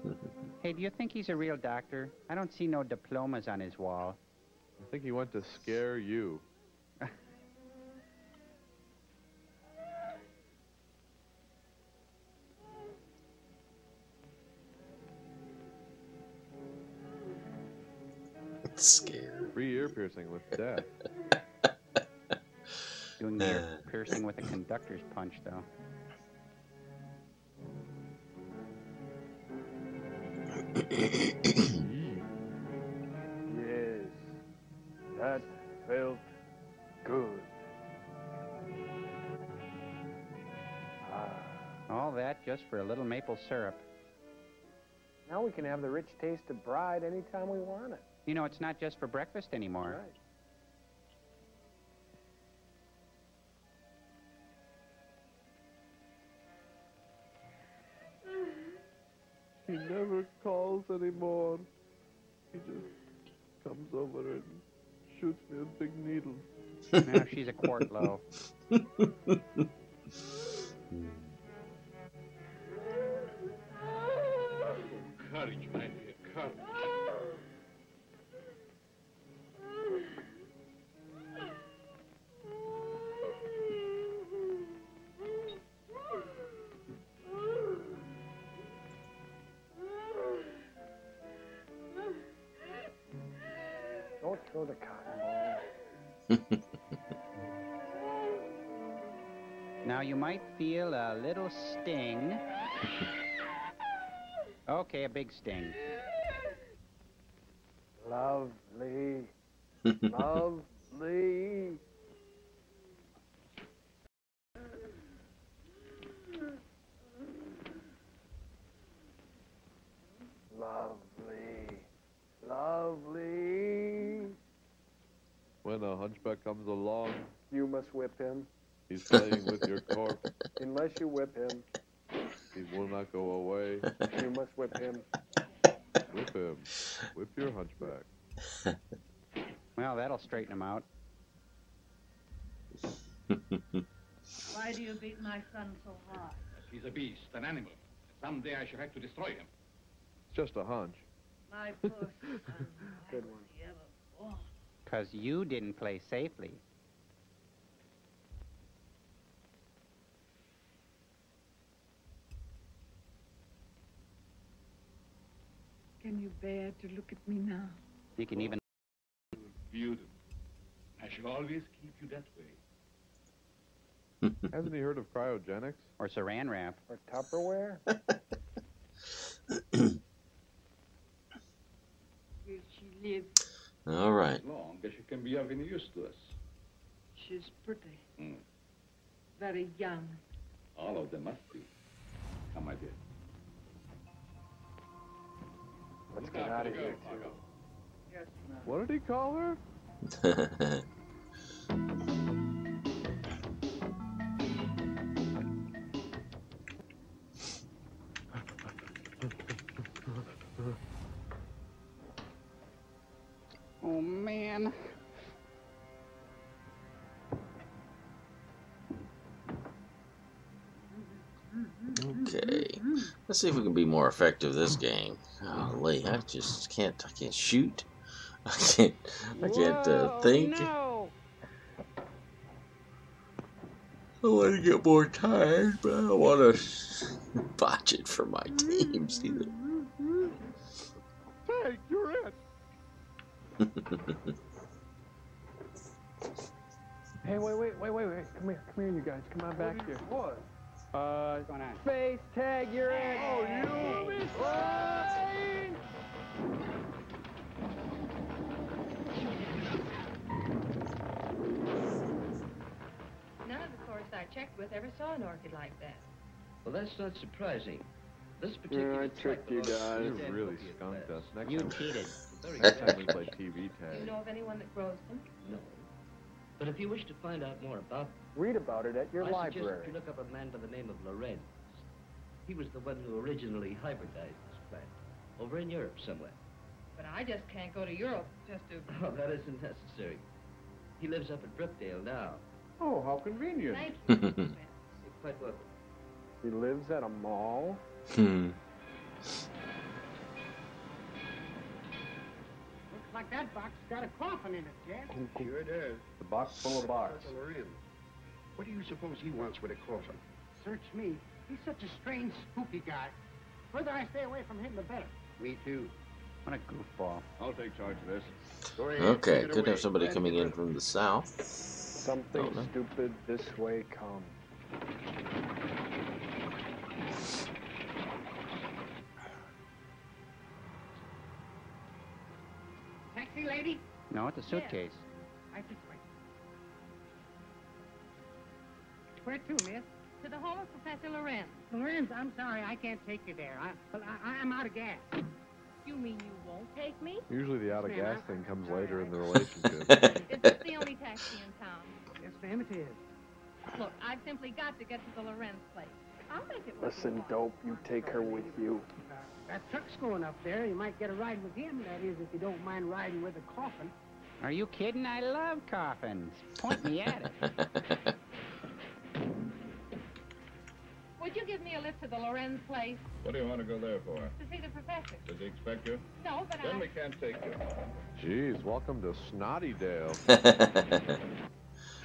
Speaker 8: Hey, do you think he's a real doctor? I don't see no diplomas on his wall.
Speaker 6: I think he went to scare you.
Speaker 1: Scared.
Speaker 6: Free ear piercing with death.
Speaker 8: Doing the ear piercing with a conductor's punch, though.
Speaker 5: Yes, that felt good.
Speaker 8: All that just for a little maple syrup.
Speaker 5: Now we can have the rich taste of bride anytime we want it.
Speaker 8: You know, it's not just for breakfast anymore.
Speaker 5: Right.
Speaker 6: He never calls anymore. He just comes over and shoots me with big needles.
Speaker 8: Now she's a quart low.
Speaker 7: Courage, my dear, courage.
Speaker 5: Don't throw the cotton ball.
Speaker 8: Now you might feel a little sting. Okay, a big sting.
Speaker 5: Lovely. Lovely. Lovely. Lovely.
Speaker 6: When a hunchback comes along,
Speaker 5: You must whip him.
Speaker 6: he's playing with your corpse.
Speaker 5: Unless you whip him,
Speaker 6: He will not go away.
Speaker 5: you must whip him.
Speaker 6: Whip him. Whip your hunchback.
Speaker 8: Well, that'll straighten him out.
Speaker 11: Why do you beat my son so hard?
Speaker 7: He's a beast, an animal. Someday I shall have to destroy him.
Speaker 6: It's just a hunch.
Speaker 11: My poor son.
Speaker 5: Good one.
Speaker 8: Because you didn't play safely.
Speaker 15: Can you bear to look at me now?
Speaker 8: You can even...
Speaker 7: Beautiful. I shall always keep you that way.
Speaker 6: Hasn't he heard of cryogenics?
Speaker 8: Or saran wrap.
Speaker 5: Or Tupperware?
Speaker 15: Will she live?
Speaker 1: All right.
Speaker 7: As long as she can be of any use to us.
Speaker 15: she's pretty. Very young.
Speaker 19: All of them must be. Come, my dear.
Speaker 5: Let's get out of here, too.
Speaker 15: Yes, ma'am.
Speaker 6: What did he call her?
Speaker 8: Oh, man.
Speaker 1: Okay, let's see if we can be more effective this game. Golly, I can't shoot. I can't think.
Speaker 8: No.
Speaker 1: I want to get more tired, but I don't want to botch it for my teams either.
Speaker 6: Hey, you're it.
Speaker 5: Hey, wait. Come here, you guys. Come on back here.
Speaker 6: What?
Speaker 8: What's going on?
Speaker 5: Space tag, you're in.
Speaker 6: Oh, you
Speaker 5: Line!
Speaker 11: None of the tourists I checked with ever saw an orchid like that.
Speaker 16: Well, that's not surprising. This
Speaker 5: Yeah,
Speaker 16: particular
Speaker 5: I tricked you guys.
Speaker 6: You really skunked us. Next
Speaker 8: You
Speaker 6: time,
Speaker 8: cheated.
Speaker 6: next time we play TV
Speaker 11: Do you
Speaker 6: tag.
Speaker 11: know of anyone that grows them?
Speaker 16: No. But if you wish to find out more about them,
Speaker 5: Read about it at your
Speaker 16: I suggest
Speaker 5: library.
Speaker 16: that you look up a man by the name of Lorenz. He was the one who originally hybridized this plant, over in Europe somewhere.
Speaker 11: But I just can't go to Europe just to...
Speaker 16: Oh, that isn't necessary. He lives up at Brookdale now.
Speaker 6: Oh, how convenient.
Speaker 11: Thank you.
Speaker 16: You're quite welcome.
Speaker 5: He lives at a mall?
Speaker 13: Looks like that box got a coffin in it, Jack.
Speaker 10: Sure it is.
Speaker 6: The box full of bars.
Speaker 10: What do you suppose he wants with a coffin?
Speaker 13: Search me. He's such a strange, spooky guy. The further I stay away from him, the better.
Speaker 10: Me too.
Speaker 8: What a goofball.
Speaker 6: I'll take charge of this.
Speaker 10: Go ahead,
Speaker 1: Okay,
Speaker 10: take it
Speaker 1: could
Speaker 10: away.
Speaker 1: have somebody coming in from the south.
Speaker 5: Something
Speaker 1: Oh, no.
Speaker 5: stupid this way come.
Speaker 13: Taxi lady?
Speaker 8: No, it's a suitcase.
Speaker 13: Right this way. Where to, miss?
Speaker 11: To the home of Professor Lorenz.
Speaker 13: Lorenz, I'm sorry, I can't take you there. I'm out of gas.
Speaker 11: You mean you won't take me?
Speaker 6: Usually the out of
Speaker 13: Ma'am,
Speaker 6: gas
Speaker 13: I-
Speaker 6: thing comes
Speaker 13: sorry,
Speaker 6: later
Speaker 13: I-
Speaker 6: in the relationship.
Speaker 11: Is this the only taxi in town?
Speaker 13: Yes, ma'am, it is.
Speaker 11: Look, I've simply got to get to the Lorenz place. I'll make it worth
Speaker 5: Listen,
Speaker 11: your while.
Speaker 5: dope, you take her with you.
Speaker 13: That truck's going up there. You might get a ride with him. That is, if you don't mind riding with a coffin.
Speaker 8: Are you kidding? I love coffins. Point me at it.
Speaker 11: Would you give me a lift to the Lorenz place
Speaker 18: What do you want to go there for?
Speaker 11: to see the professor?
Speaker 18: Does he expect you?
Speaker 11: No, but
Speaker 18: Then
Speaker 11: I...
Speaker 18: we can't take you.
Speaker 6: Jeez, welcome to Snottydale.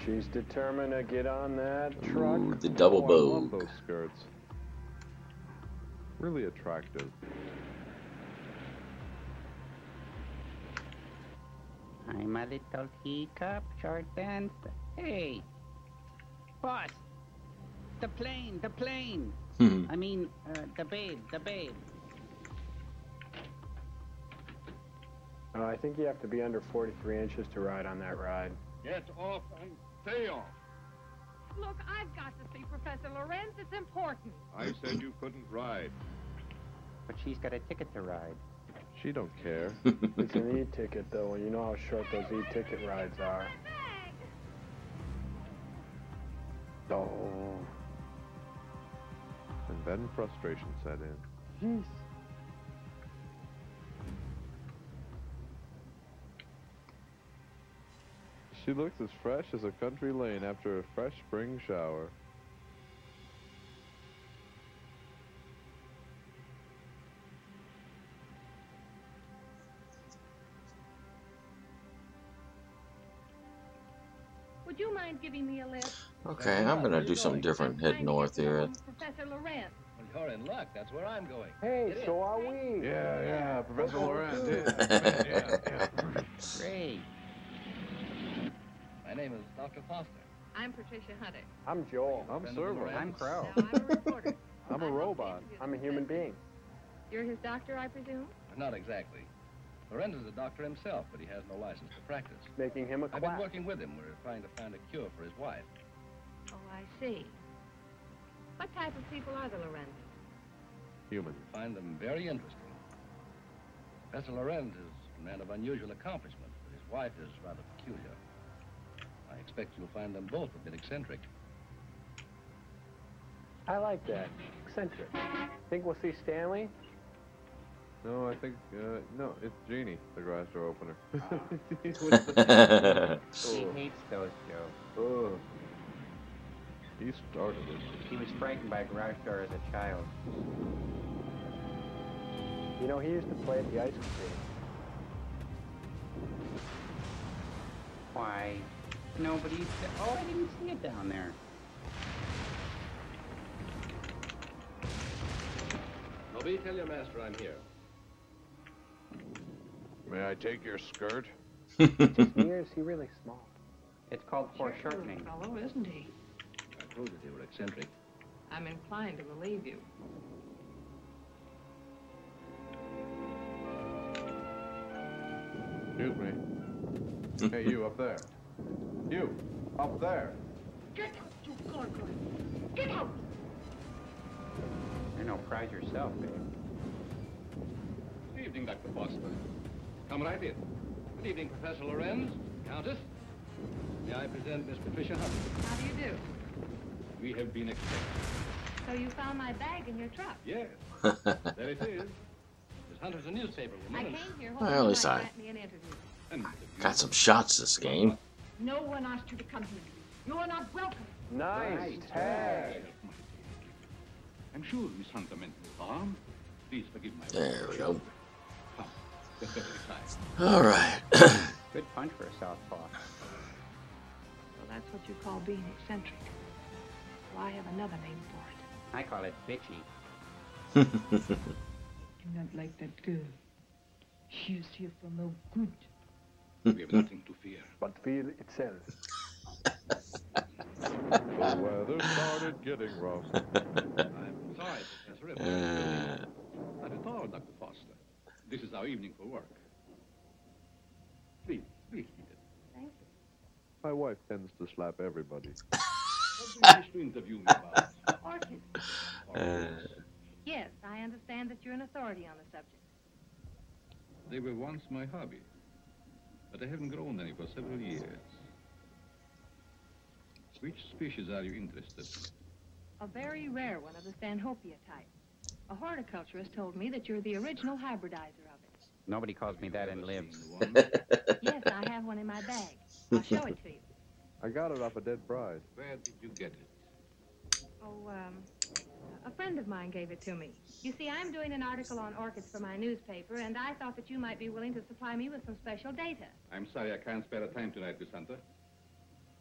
Speaker 5: She's determined to get on that truck.
Speaker 1: Ooh, the double
Speaker 6: Oh, I love
Speaker 1: bow.
Speaker 6: those skirts. Really attractive.
Speaker 8: I'm a little teacup, short dance. Hey, boss, the plane. I mean, the babe.
Speaker 5: I think you have to be under 43 inches to ride on that ride.
Speaker 17: Get off and stay off.
Speaker 11: Look, I've got to see Professor Lorenz. It's important.
Speaker 18: I said you couldn't ride.
Speaker 8: But she's got a ticket to ride.
Speaker 6: She don't care.
Speaker 5: It's an e-ticket, though, and you know how short those e-ticket rides are. Oh.
Speaker 6: And then frustration set in.
Speaker 5: Jeez.
Speaker 6: She looks as fresh as a country lane after a fresh spring shower.
Speaker 11: Would you mind giving me a lift?
Speaker 1: Okay, I'm gonna do something different. Head north here.
Speaker 11: Professor Lorenz.
Speaker 16: Well, you're in luck. That's where I'm going.
Speaker 5: Hey, so are we.
Speaker 6: Yeah, Professor Lorenz. Yeah.
Speaker 8: Great.
Speaker 16: My name is Dr. Foster.
Speaker 11: I'm Patricia Hunter.
Speaker 5: I'm Joel.
Speaker 6: I'm Servo.
Speaker 8: I'm Crow.
Speaker 11: Now, I'm a reporter.
Speaker 6: I'm a robot.
Speaker 5: I'm a human being.
Speaker 11: You're his doctor, I presume?
Speaker 16: Not exactly.
Speaker 20: Lorenz is a doctor himself, but he has no license to practice.
Speaker 5: Making him a
Speaker 20: I've
Speaker 5: quack.
Speaker 20: been working with him. We're trying to find a cure for his wife.
Speaker 11: Oh, I see. What type of people are the Lorenz?
Speaker 6: Human.
Speaker 20: I find them very interesting. Professor Lorenz is a man of unusual accomplishment, but his wife is rather peculiar. I expect you'll find them both a bit eccentric.
Speaker 5: I like that. Eccentric. Think we'll see Stanley?
Speaker 6: No, I think, no, it's Jeannie, the garage door opener.
Speaker 8: He hates those jokes.
Speaker 6: Oh. He started it.
Speaker 8: He was frightened by a garage door as a child.
Speaker 5: You know, he used to play at the ice cream.
Speaker 8: Why? Nobody. Oh, I didn't see it down there.
Speaker 20: Nobody tell your master I'm here.
Speaker 6: May I take your skirt?
Speaker 5: Just me, or is he really small?
Speaker 8: It's called foreshortening.
Speaker 15: Fellow, isn't he?
Speaker 20: I told you they were eccentric.
Speaker 15: I'm inclined to believe you.
Speaker 6: Excuse me. Hey, you up there. You, up there.
Speaker 11: Get out, you gargoyle! Get out!
Speaker 8: You're no prize yourself, babe.
Speaker 20: Good evening, Dr. Foster. Come right in. Good evening, Professor Lorenz, Countess. May I present Miss Patricia Hunter?
Speaker 11: How do you do?
Speaker 20: We have been expecting.
Speaker 11: So you found my bag in your truck?
Speaker 20: Yes. There it is. Miss Hunter's a newspaper woman.
Speaker 11: I came here
Speaker 1: Well,
Speaker 11: hoping
Speaker 1: at
Speaker 11: you
Speaker 1: least
Speaker 11: might
Speaker 1: I
Speaker 11: grant me an interview.
Speaker 1: got some shots this game.
Speaker 11: No one asked you to come here. You are not welcome.
Speaker 5: Nice tag.
Speaker 19: I'm sure Miss Hunter meant no harm. Please forgive my
Speaker 1: There we go.
Speaker 19: Come, get better inside.
Speaker 1: All right.
Speaker 8: Good punch for a southpaw.
Speaker 15: Well, that's what you call being eccentric. Well, I have another name for it.
Speaker 8: I call it bitchy.
Speaker 15: You're not like that girl. She's here for no good.
Speaker 19: We have nothing to fear.
Speaker 5: But fear itself.
Speaker 6: The weather started getting rough.
Speaker 20: I'm sorry, Professor.
Speaker 19: Not at all, Dr. Foster. This is our evening for work. Please, please, Peter.
Speaker 11: Thank you.
Speaker 6: My wife tends to slap everybody.
Speaker 19: What do you wish to interview me about?
Speaker 11: Orchids. Yes, I understand that you're an authority on the subject.
Speaker 19: They were once my hobby, but I haven't grown any for several years. Which species are you interested in?
Speaker 11: A very rare one of the Stanhopea type. A horticulturist told me that you're the original hybridizer of it.
Speaker 8: Nobody calls me that and lives.
Speaker 11: Yes, I have one in my bag. I'll show it to you.
Speaker 6: I got it off a dead bride.
Speaker 19: Where did you get it?
Speaker 11: Oh, a friend of mine gave it to me. You see, I'm doing an article on orchids for my newspaper, and I thought that you might be willing to supply me with some special data.
Speaker 19: I'm sorry I can't spare the time tonight, Miss Hunter.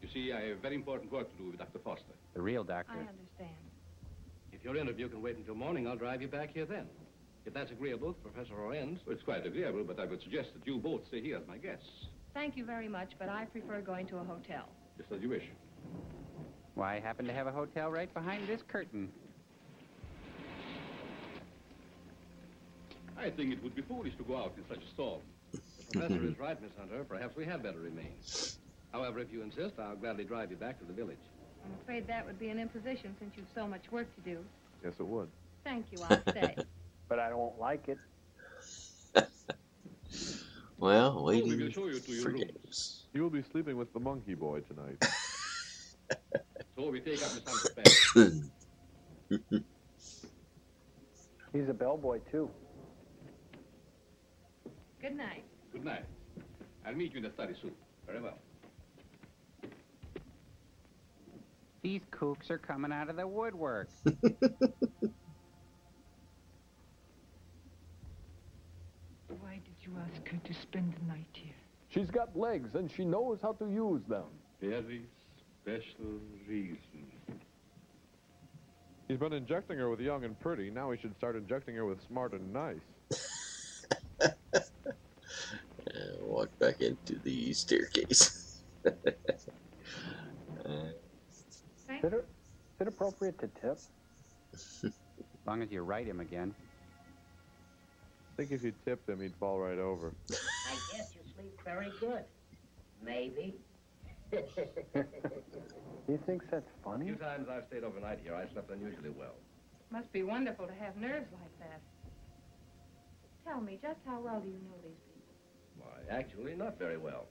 Speaker 19: You see, I have very important work to do with Dr. Foster.
Speaker 8: The real doctor.
Speaker 11: I understand.
Speaker 20: If your interview can wait until morning, I'll drive you back here then. If that's agreeable to Professor Lorenz.
Speaker 19: Well, it's quite agreeable, but I would suggest that you both stay here as my guests.
Speaker 11: Thank you very much, but I prefer going to a hotel.
Speaker 19: Just as you wish.
Speaker 8: Why, I happen to have a hotel right behind this curtain.
Speaker 19: I think it would be foolish to go out in such a storm.
Speaker 20: The professor is right, Miss Hunter. Perhaps we had better remain. However, if you insist, I'll gladly drive you back to the village.
Speaker 11: I'm afraid that would be an imposition since you've so much work to do.
Speaker 6: Yes, it would.
Speaker 11: Thank you, I'll stay.
Speaker 5: But I don't like it.
Speaker 1: Well,
Speaker 19: we will
Speaker 1: waiting
Speaker 19: show you to your
Speaker 1: for
Speaker 19: rooms.
Speaker 1: games.
Speaker 6: You will be sleeping with the monkey boy tonight.
Speaker 19: So we take up Miss Hunter's bag.
Speaker 5: He's a bellboy, too.
Speaker 11: Good night.
Speaker 19: Good night. I'll meet you in the study soon. Very well.
Speaker 8: These kooks are coming out of the woodwork.
Speaker 15: Why did you ask her to spend the night here?
Speaker 5: She's got legs, and she knows how to use them.
Speaker 19: Very special reason.
Speaker 6: He's been injecting her with young and pretty. Now he should start injecting her with smart and nice.
Speaker 1: Walk back into the staircase.
Speaker 5: Is it appropriate to tip?
Speaker 8: As long as you write him again.
Speaker 6: think if you tipped him, he'd fall right over.
Speaker 21: I guess you sleep very good. Maybe.
Speaker 5: He thinks that's
Speaker 20: A
Speaker 5: funny?
Speaker 20: few times I've stayed overnight here, I slept unusually well.
Speaker 11: Must be wonderful to have nerves like that. Tell me, just how well do you know these people?
Speaker 20: Why, actually, not very well.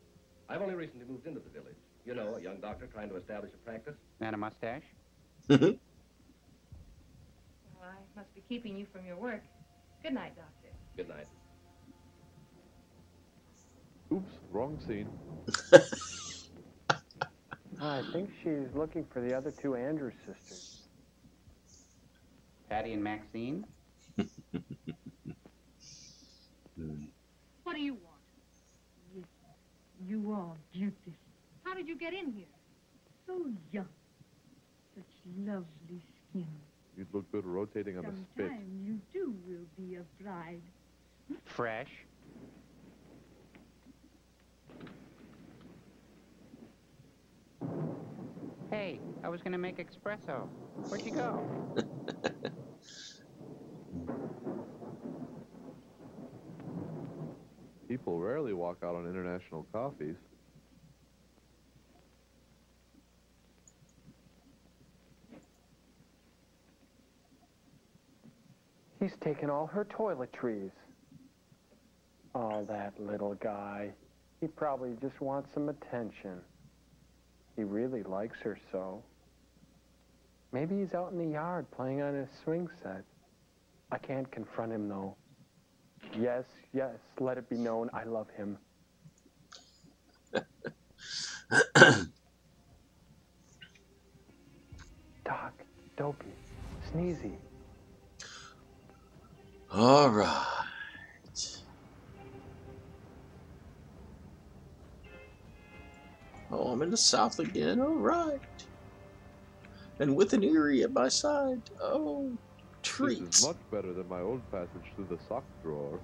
Speaker 20: I've only recently moved into the village. You know, a young doctor trying to establish a practice.
Speaker 8: And a mustache?
Speaker 11: Well, I must be keeping you from your work. Good night, Doctor.
Speaker 20: Good night.
Speaker 6: Oops, wrong scene.
Speaker 5: I think she's looking for the other two Andrews sisters.
Speaker 8: Patty and Maxine?
Speaker 11: What do you want?
Speaker 22: You are beautiful.
Speaker 11: How did you get in here?
Speaker 22: So young. Such lovely skin.
Speaker 6: You'd look good rotating on a spit.
Speaker 22: Sometime you too will be a bride.
Speaker 8: Fresh. Hey, I was gonna make espresso. Where'd you go?
Speaker 6: People rarely walk out on international coffees.
Speaker 5: He's taken all her toiletries. Oh, that little guy. He probably just wants some attention. He really likes her so. Maybe he's out in the yard playing on his swing set. I can't confront him, though. Yes, yes, let it be known I love him. Doc, Dopey, Sneezy.
Speaker 1: All right. Oh, I'm in the South again. All right. And with an Erie at my side. Oh, treats.
Speaker 6: This is much better than my old passage through the sock drawer.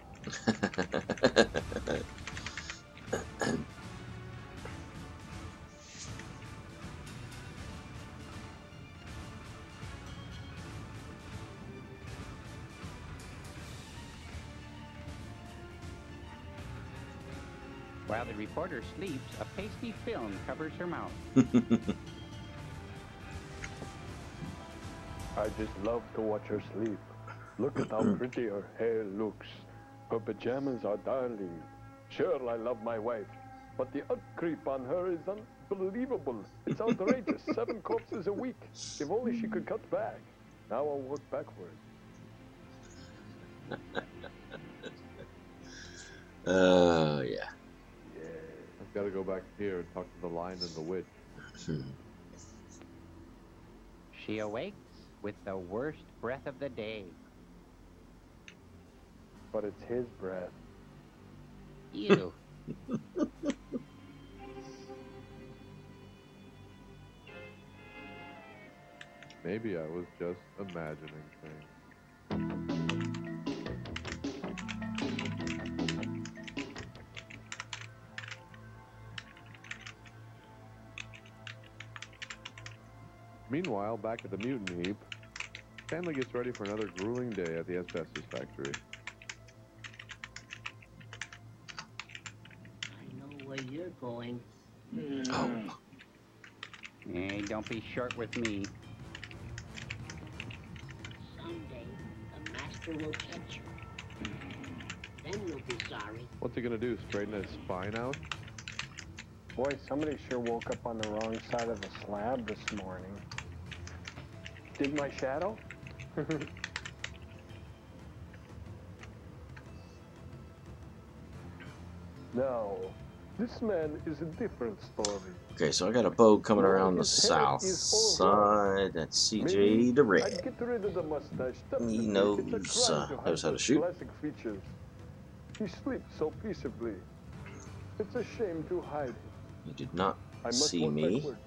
Speaker 8: While the reporter sleeps, a pasty film covers her mouth.
Speaker 5: I just love to watch her sleep. Look at how pretty her hair looks. Her pajamas are darling. Sure, I love my wife, but the creep on her is unbelievable. It's outrageous. 7 corpses a week. If only she could cut back. Now I'll work backward.
Speaker 1: Yeah.
Speaker 6: I've got to go back here and talk to the Lion and the Witch.
Speaker 8: She awakes with the worst breath of the day.
Speaker 5: But it's his breath.
Speaker 8: Ew.
Speaker 6: Maybe I was just imagining things. Meanwhile, back at the mutant heap, Stanley gets ready for another grueling day at the asbestos factory.
Speaker 21: I know where you're going.
Speaker 1: Oh.
Speaker 8: Hey, don't be short with me.
Speaker 21: Someday, the master will catch you. Then you'll be sorry.
Speaker 6: What's he gonna do, straighten his spine out?
Speaker 5: Boy, somebody sure woke up on the wrong side of the slab this morning. Dig my shadow? No, this man is a different story.
Speaker 1: Okay, so I got a boat coming around the south side. That's CJ the Red.
Speaker 5: I'd get rid of the mustache.
Speaker 1: He knows how to shoot.
Speaker 5: Classic features. He sleeps so peaceably. It's a shame to hide him.
Speaker 1: He did not
Speaker 5: I must
Speaker 1: see
Speaker 5: work
Speaker 1: me.
Speaker 5: backward.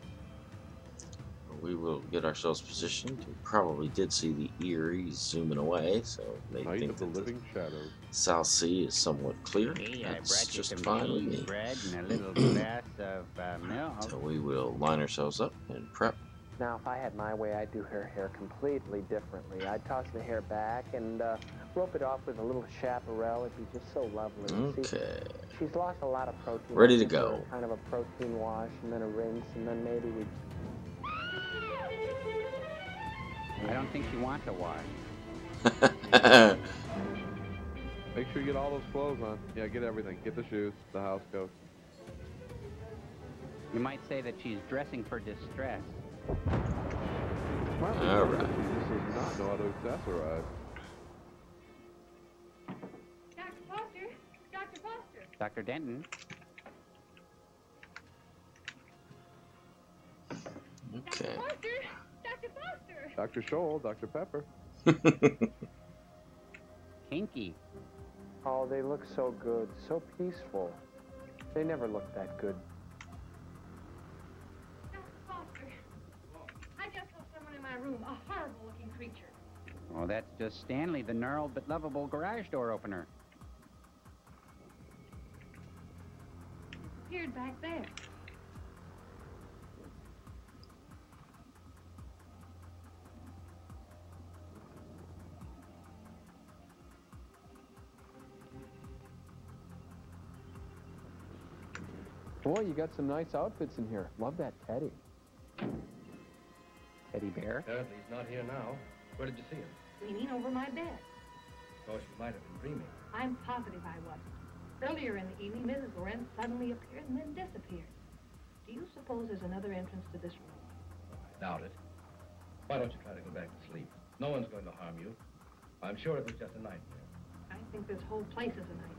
Speaker 1: We will get ourselves positioned. We probably did see the Erie zooming away, so they
Speaker 6: Night
Speaker 1: think
Speaker 6: of the
Speaker 1: that
Speaker 6: living shadows.
Speaker 1: South Sea is somewhat clear.
Speaker 8: Hey, I
Speaker 1: That's
Speaker 8: brought you
Speaker 1: just
Speaker 8: some
Speaker 1: fine with
Speaker 8: cheese
Speaker 1: me.
Speaker 8: bread and a little glass of milk.
Speaker 1: So we will line ourselves up and prep
Speaker 5: Now, if I had my way, I'd do her hair completely differently. I'd toss the hair back and rope it off with a little chaparral. It'd be just so lovely.
Speaker 1: Okay.
Speaker 5: See, she's lost a lot of protein.
Speaker 1: Ready
Speaker 5: I
Speaker 1: to
Speaker 5: think we're
Speaker 1: go.
Speaker 5: Kind of a protein wash and then a rinse, and then maybe we.
Speaker 8: I don't think you want to wash.
Speaker 6: Make sure you get all those clothes on. Yeah, get everything. Get the shoes, the house coat.
Speaker 8: You might say that she's dressing for distress.
Speaker 1: All right.
Speaker 6: She does not know how to accessorize.
Speaker 11: Dr. Foster! Dr. Foster!
Speaker 8: Dr. Denton.
Speaker 1: Okay.
Speaker 11: Foster! Dr. Foster!
Speaker 6: Dr. Scholl, Dr. Pepper.
Speaker 8: Kinky.
Speaker 5: Oh, they look so good, so peaceful. They never looked that good.
Speaker 11: Dr. Foster! I just saw someone in my room, a horrible-looking creature.
Speaker 8: Oh, that's just Stanley, the gnarled but lovable garage door opener.
Speaker 11: Appeared back there.
Speaker 5: Boy, you got some nice outfits in here. Love that teddy.
Speaker 8: Teddy bear?
Speaker 20: Apparently he's not here now. Where did you see him?
Speaker 11: Leaning over my bed.
Speaker 20: Oh, she might have been dreaming.
Speaker 11: I'm positive I wasn't. Earlier in the evening, Mrs. Lorenz suddenly appeared and then disappeared. Do you suppose there's another entrance to this room?
Speaker 20: I doubt it. Why don't you try to go back to sleep? No one's going to harm you. I'm sure it was just a nightmare.
Speaker 11: I think this whole place is a nightmare.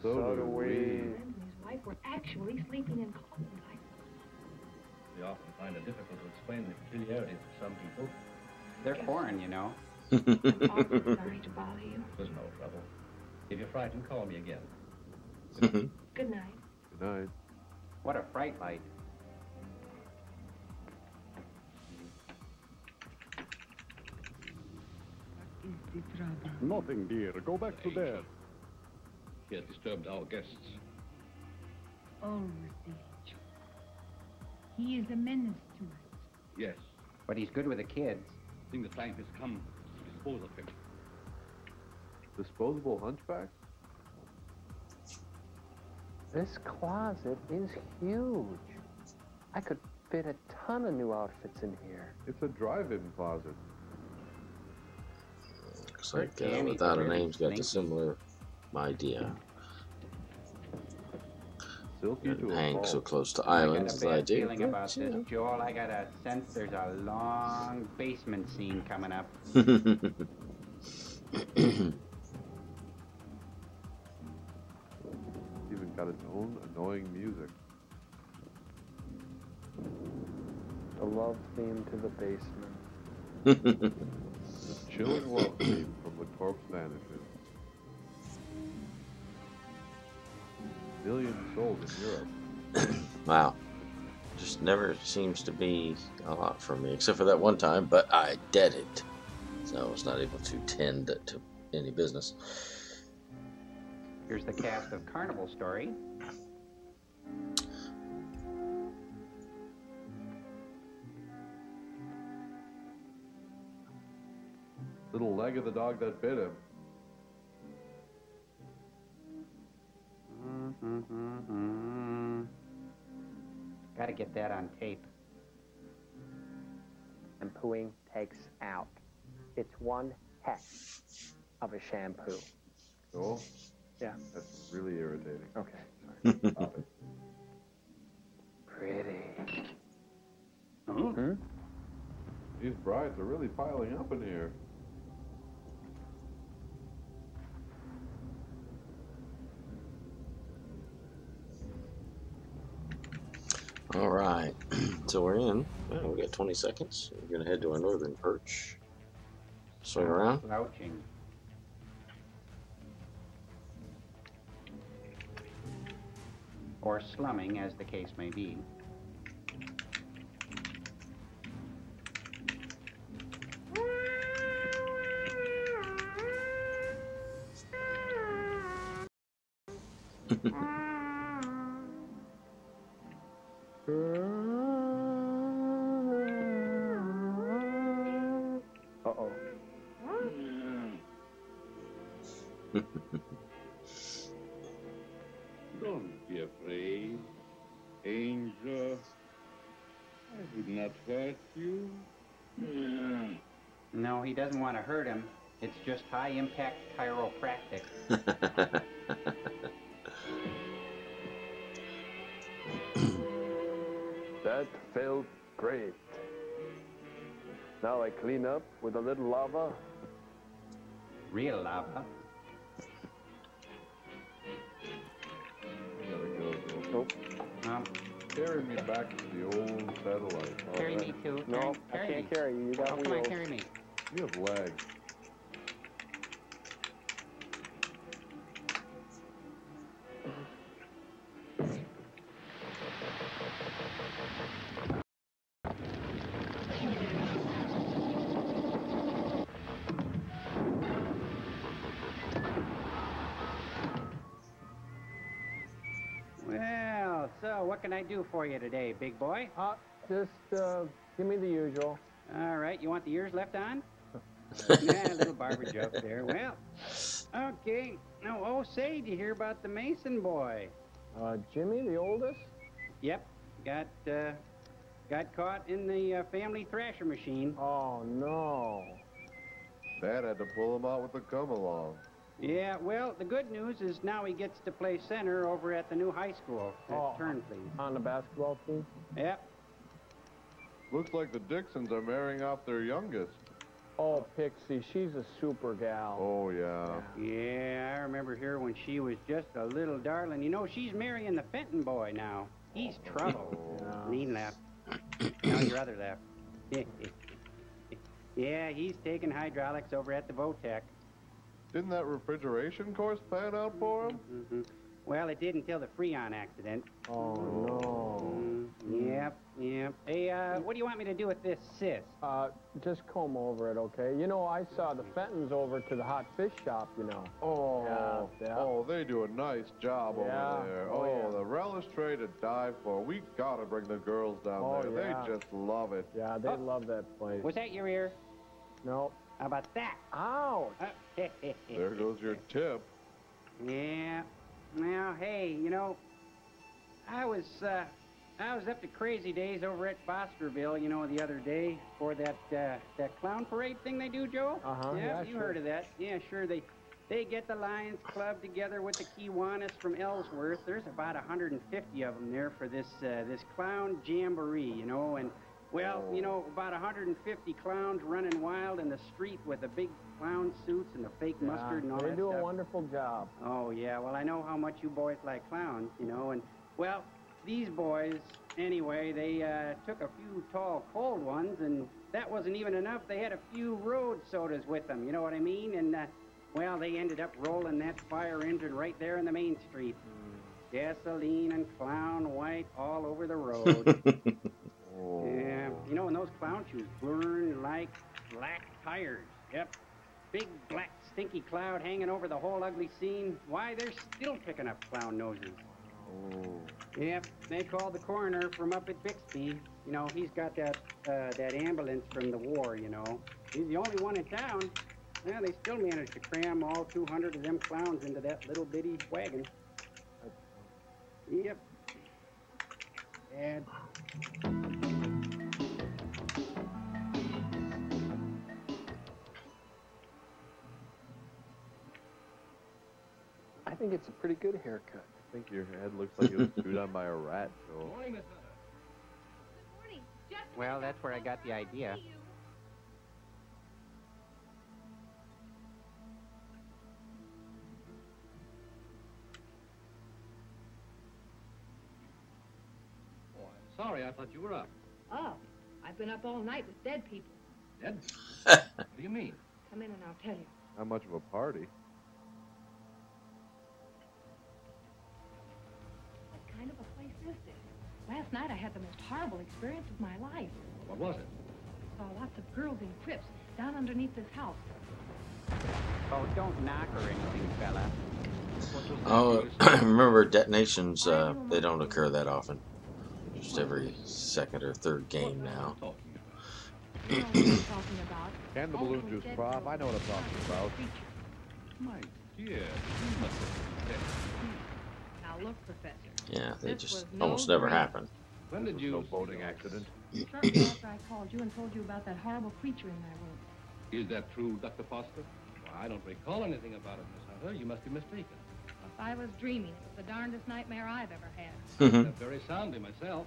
Speaker 6: So do we.
Speaker 11: Lorenz and his wife were actually sleeping in coffins like this.
Speaker 20: We often find it difficult to explain the peculiarities of some people.
Speaker 8: They're foreign, you know.
Speaker 11: I'm awfully sorry to bother you.
Speaker 20: There's no trouble. If you're frightened, call me again.
Speaker 11: Good night.
Speaker 6: Good night.
Speaker 8: What a fright light.
Speaker 22: What is the trouble?
Speaker 17: Nothing, dear. Go back to bed.
Speaker 20: He has disturbed our guests.
Speaker 22: Always danger. He is a menace to us.
Speaker 20: Yes.
Speaker 8: But he's good with the kids.
Speaker 19: I think the time has come to dispose of him.
Speaker 6: Disposable hunchback?
Speaker 5: This closet is huge. I could fit a ton of new outfits in here.
Speaker 6: It's a drive-in closet.
Speaker 1: Looks like Without a Name's got a similar idea. Didn't hang so close to islands as I
Speaker 8: I got a bad
Speaker 1: do.
Speaker 8: feeling about this, Joel. I got a sense there's a long basement scene coming up.
Speaker 6: Even got its own annoying music.
Speaker 5: The love theme to the basement.
Speaker 6: Chilling love theme from the corpse vanishes. Millions sold in Europe.
Speaker 1: Wow. Just never seems to be a lot for me, except for that one time, but I did it. So I was not able to tend to any business.
Speaker 8: Here's the cast of Carnival Story.
Speaker 6: Little leg of the dog that bit him.
Speaker 8: Gotta get that on tape.
Speaker 5: Shampooing takes out. It's one heck of a shampoo.
Speaker 6: Cool.
Speaker 5: Yeah.
Speaker 6: That's really irritating.
Speaker 5: Okay. Sorry. Stop it. Pretty.
Speaker 6: These brides are really piling up in here.
Speaker 1: All right, so we're in. Oh, we got 20 seconds. We're gonna head to our northern perch. Swing around.
Speaker 8: Slouching. Or slumming, as the case may be.
Speaker 2: afraid, angel. I would not hurt you.
Speaker 8: No, he doesn't want to hurt him. It's just high-impact chiropractic.
Speaker 6: That felt great. Now I clean up with a little lava.
Speaker 8: Real lava.
Speaker 6: I gotta go. Nope. Carry me back to the old satellite.
Speaker 8: Carry me too.
Speaker 5: No, I
Speaker 8: Carry
Speaker 5: can't
Speaker 8: me.
Speaker 5: carry you. You got
Speaker 8: Come on,
Speaker 5: wheels.
Speaker 8: carry me.
Speaker 6: You have legs.
Speaker 8: Well, so what can I do for you today, big boy?
Speaker 5: Just give me the usual.
Speaker 8: All right, you want the ears left on? Yeah, a little barber joke there. Well, okay. Now, oh, say, did you hear about the Mason boy?
Speaker 5: Jimmy, the oldest?
Speaker 8: Yep, got caught in the family thrasher machine.
Speaker 5: Oh, no.
Speaker 6: Dad had to pull him out with the come-along.
Speaker 8: Yeah, well, the good news is now he gets to play center over at the new high school. Turn, please.
Speaker 5: On the basketball team?
Speaker 8: Yep.
Speaker 6: Looks like the Dixons are marrying off their youngest.
Speaker 5: Oh, Pixie, she's a super gal.
Speaker 6: Oh, yeah.
Speaker 8: Yeah, I remember her when she was just a little darling. You know, she's marrying the Fenton boy now. He's trouble. Lean left. Now your other left. Yeah, he's taking hydraulics over at the Votech.
Speaker 6: Didn't that refrigeration course pan out for him?
Speaker 8: Mm-hmm. Well, it did until the Freon accident.
Speaker 5: Oh, no.
Speaker 8: Yep. Hey, what do you want me to do with this sis?
Speaker 5: Just comb over it, okay? You know, I saw the Fentons over to the hot fish shop, you know.
Speaker 6: Oh,
Speaker 5: yeah.
Speaker 6: Oh, they do a nice job over there.
Speaker 5: Oh, yeah.
Speaker 6: The relish tray to die for. We gotta bring the girls down there.
Speaker 5: Yeah.
Speaker 6: They just love it.
Speaker 5: Yeah, they love that place.
Speaker 8: Was that your ear?
Speaker 5: No.
Speaker 8: How about that?
Speaker 5: Ouch.
Speaker 6: There goes your tip.
Speaker 8: Yeah. Well, hey, you know, I was up to crazy days over at Fosterville, you know, the other day for that clown parade thing they do, Joe. Yeah, you heard of that. Yeah, sure. They get the Lions Club together with the Kiwanis from Ellsworth. There's about 150 of them there for this clown jamboree, you know, and well, you know, about 150 clowns running wild in the street with the big clown suits and the fake mustard and all that stuff.
Speaker 5: They do a wonderful job.
Speaker 8: Oh, yeah. Well, I know how much you boys like clowns, you know, and, well, these boys, anyway, they took a few tall, cold ones, and that wasn't even enough. They had a few road sodas with them, you know what I mean? And, well, they ended up rolling that fire engine right there in the main street. Gasoline and clown white all over the road. Yeah, you know, and those clown shoes burn like black tires. Yep. Big black stinky cloud hanging over the whole ugly scene. Why, they're still picking up clown noses. Yep, they called the coroner from up at Bixby. You know, he's got that ambulance from the war, you know. He's the only one in town. Yeah, they still managed to cram all 200 of them clowns into that little bitty wagon. Yep. And
Speaker 5: I think it's a pretty good haircut.
Speaker 6: I think your head looks like it was chewed on by a rat, Joel.
Speaker 11: Good morning. Just
Speaker 8: well, that's where I got the idea.
Speaker 20: Oh, I'm sorry. I thought you were up.
Speaker 11: Oh, I've been up all night with dead people.
Speaker 20: Dead? What do you mean?
Speaker 11: Come in and I'll tell you.
Speaker 6: Not much of a party.
Speaker 11: What kind of a place is this? Last night I had the most horrible experience of my life.
Speaker 20: What was it?
Speaker 11: I saw lots of girls in crypts down underneath this house.
Speaker 8: Oh, don't knock or anything, fella.
Speaker 1: Oh, remember detonations, they don't occur that often. Just every second or third game now.
Speaker 6: Can the balloon juice, Prof? I know what I'm talking about.
Speaker 19: My dear, you must have...
Speaker 11: Now look, Professor,
Speaker 1: Yeah, they
Speaker 11: This
Speaker 1: just
Speaker 11: was no
Speaker 1: almost never
Speaker 11: dream.
Speaker 1: happen.
Speaker 6: When did you... No boating accident.
Speaker 11: Shortly after I called you and told you about that horrible creature in my room.
Speaker 19: Is that true, Dr. Foster? Well, I don't recall anything about it, Miss Hunter. You must be mistaken.
Speaker 11: If I was dreaming, it was the darndest nightmare I've ever had.
Speaker 19: I slept very soundly myself.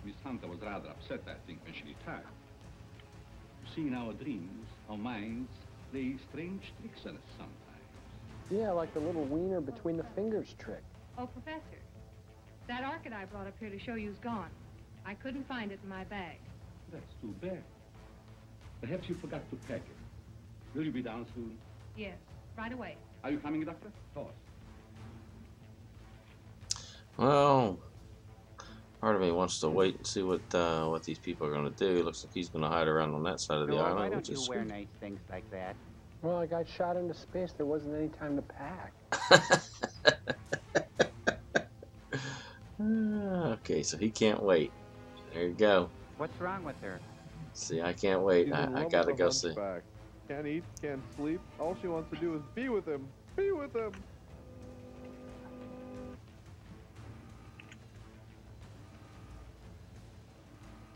Speaker 19: Miss Hunter was rather upset, I think, when she retired. You see, in our dreams, our minds play strange tricks on us sometimes.
Speaker 5: Yeah, like the little wiener between the fingers trick.
Speaker 11: Oh, Professor, that orchid I brought up here to show you's gone. I couldn't find it in my bag.
Speaker 19: That's too bad. Perhaps you forgot to pack it. Will you be down soon?
Speaker 11: Yes, right away.
Speaker 19: Are you coming, Doctor? Of course.
Speaker 1: Well, part of me wants to wait and see what these people are going to do. Looks like he's going to hide around on that side of the
Speaker 8: Joel,
Speaker 1: island,
Speaker 8: why don't
Speaker 1: which is
Speaker 8: you wear
Speaker 1: sweet.
Speaker 8: nice things like that?
Speaker 5: Well, I got shot into space. There wasn't any time to pack.
Speaker 1: Okay, so he can't wait. There you go.
Speaker 8: What's wrong with her?
Speaker 1: See, I can't wait.
Speaker 6: She's in
Speaker 1: I
Speaker 6: love
Speaker 1: gotta
Speaker 6: with a
Speaker 1: go see.
Speaker 6: hunchback. Can't eat, can't sleep. All she wants to do is be with him. Be with him.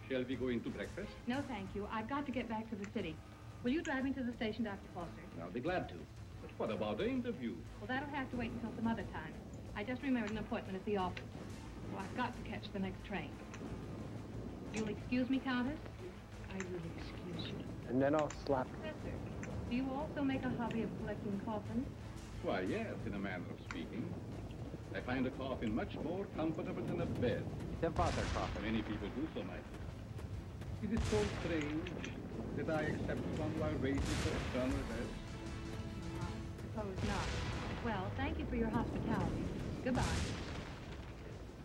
Speaker 19: Shall we go into breakfast?
Speaker 11: No, thank you. I've got to get back to the city. Will you drive me to the station, Dr. Foster?
Speaker 19: I'll be glad to. But what about the interview?
Speaker 11: Well, that'll have to wait until some other time. I just remembered an appointment at the office. So I've got to catch the next train. You'll excuse me, Countess?
Speaker 5: I will excuse you. And then I'll slap you.
Speaker 11: Professor, do you also make a hobby of collecting coffins?
Speaker 19: Why, yes, in a manner of speaking. I find a coffin much more comfortable than a bed.
Speaker 8: The mother coffin.
Speaker 19: Many people do so, my dear. It is so strange that I accept one while waiting for eternal rest.
Speaker 11: Suppose not. Well, thank you for your hospitality. Goodbye.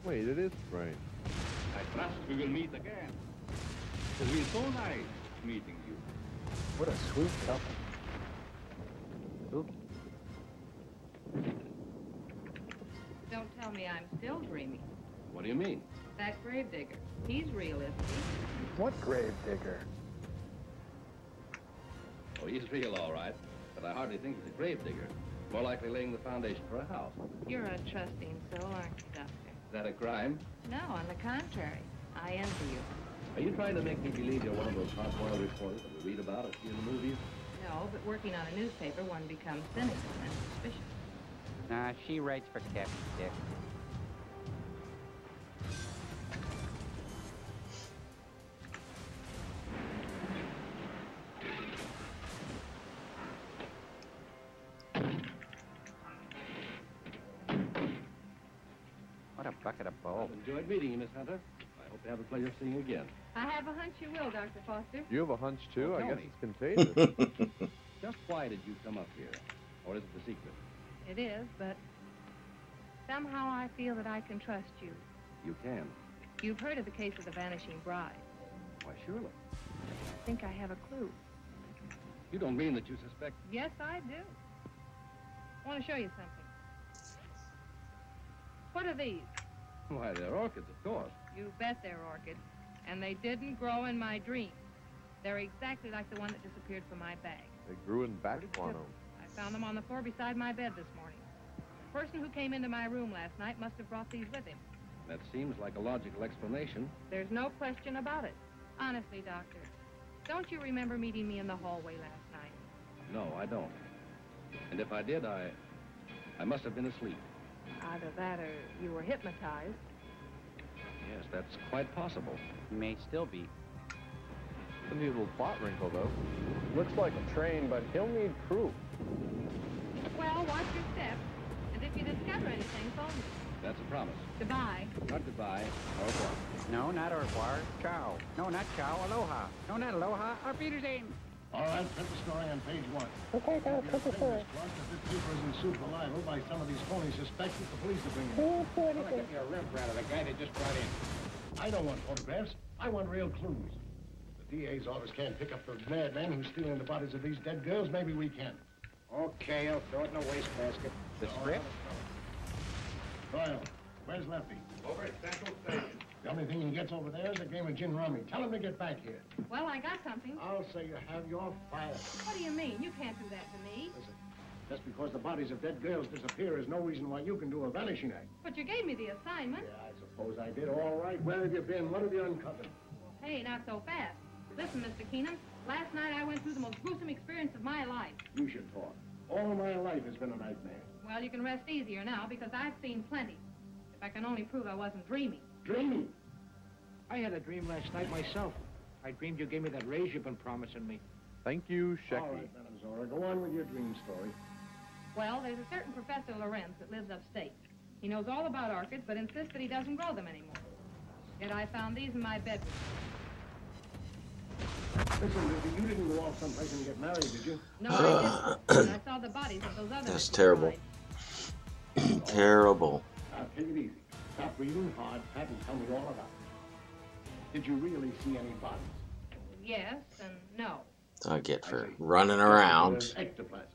Speaker 6: Wait, it is strange.
Speaker 19: I trust we will meet again. It will be so nice meeting you.
Speaker 5: What a sweet couple.
Speaker 8: Oops.
Speaker 11: Don't tell me I'm still dreaming.
Speaker 19: What do you mean?
Speaker 11: That gravedigger. He's real, isn't he?
Speaker 5: What grave digger?
Speaker 19: Oh, he's real, all right. But I hardly think he's a grave digger. More likely laying the foundation for a house.
Speaker 11: You're a trusting soul, aren't you, Doctor?
Speaker 19: Is that a crime?
Speaker 11: No, on the contrary. I envy you.
Speaker 19: Are you trying to make me believe you're one of those hot-boiled reporters that we read about or see in the movies?
Speaker 11: No, but working on a newspaper, one becomes cynical and suspicious.
Speaker 8: Nah, she writes for Captain Dick. What a bucket of bulbs.
Speaker 19: Enjoyed meeting you, Miss Hunter. I hope to have the pleasure of seeing you again.
Speaker 11: I have a hunch you will, Dr. Foster.
Speaker 6: You have a hunch, too?
Speaker 19: Oh,
Speaker 6: I
Speaker 19: tell
Speaker 6: guess
Speaker 19: me.
Speaker 6: it's contagious.
Speaker 19: Just why did you come up here? Or is it a secret?
Speaker 11: It is, but somehow I feel that I can trust you.
Speaker 19: You can.
Speaker 11: You've heard of the case of the vanishing bride.
Speaker 19: Why, surely.
Speaker 11: I think I have a clue.
Speaker 19: You don't mean that you suspect...
Speaker 11: Yes, I do. I want to show you something. What are these?
Speaker 19: Why, they're orchids, of course.
Speaker 11: You bet they're orchids. And they didn't grow in my dreams. They're exactly like the one that disappeared from my bag.
Speaker 6: They grew in Backguano.
Speaker 11: I found them on the floor beside my bed this morning. The person who came into my room last night must have brought these with him.
Speaker 19: That seems like a logical explanation.
Speaker 11: There's no question about it. Honestly, Doctor, don't you remember meeting me in the hallway last night?
Speaker 19: No, I don't. And if I did, I must have been asleep.
Speaker 11: Either that or you were hypnotized.
Speaker 19: Yes, that's quite possible.
Speaker 8: You may still be.
Speaker 6: A neat little plot wrinkle, though.
Speaker 5: Looks like a train, but he'll need proof.
Speaker 11: Well, watch your step. And if you discover anything, phone me.
Speaker 19: That's a promise.
Speaker 11: Goodbye.
Speaker 19: Not goodbye. Au revoir.
Speaker 8: No, not au revoir. Ciao. No, not ciao. Aloha. No, not aloha. Auf Wiedersehen.
Speaker 10: All right, print the story on page 1.
Speaker 13: Okay, go, print the story.
Speaker 10: If this paper isn't sued for libel by some of these phony suspects that the police are bringing in.
Speaker 13: Who won't do
Speaker 10: Well,
Speaker 13: anything?
Speaker 10: get me a Rembrandt of the guy they just brought in. I don't want photographs. I want real clues. The DA's office can't pick up the madman who's stealing the bodies of these dead girls. Maybe we can.
Speaker 21: Okay, I'll throw it in a wastebasket.
Speaker 8: The script?
Speaker 10: Doyle, where's Lefty?
Speaker 12: Over at Central Station.
Speaker 10: The only thing he gets over there is a game of gin rummy. Tell him to get back here.
Speaker 11: Well, I got something.
Speaker 10: I'll say you have your fire.
Speaker 11: What do you mean? You can't do that to me.
Speaker 10: Listen, Just because the bodies of dead girls disappear is no reason why you can do a vanishing act.
Speaker 11: But you gave me the assignment.
Speaker 10: Yeah, I suppose I did. All right. Where have you been? What have you uncovered?
Speaker 11: Hey, not so fast. Listen, Mr. Keenan, last night I went through the most gruesome experience of my life.
Speaker 10: You should talk. All my life has been a nightmare.
Speaker 11: Well, you can rest easier now because I've seen plenty. If I can only prove I wasn't dreaming.
Speaker 10: Dreaming?
Speaker 4: I had a dream last night myself. I dreamed you gave me that raise you've been promising me.
Speaker 6: Thank you, Shecky.
Speaker 10: All right, Venezuela, go on with your dream story.
Speaker 11: Well, there's a certain Professor Lorenz that lives upstate. He knows all about orchids, but insists that he doesn't grow them anymore. Yet I found these in my bedroom.
Speaker 10: Listen, Lizzie, you didn't go off someplace and get married, did you?
Speaker 11: No, I didn't. I saw the bodies of those others.
Speaker 1: That's terrible. Terrible.
Speaker 10: Now, take it easy. Stop breathing hard, Pat, and tell me all about it. Did you really see any bodies?
Speaker 11: Yes and no.
Speaker 1: That's what I get for running around.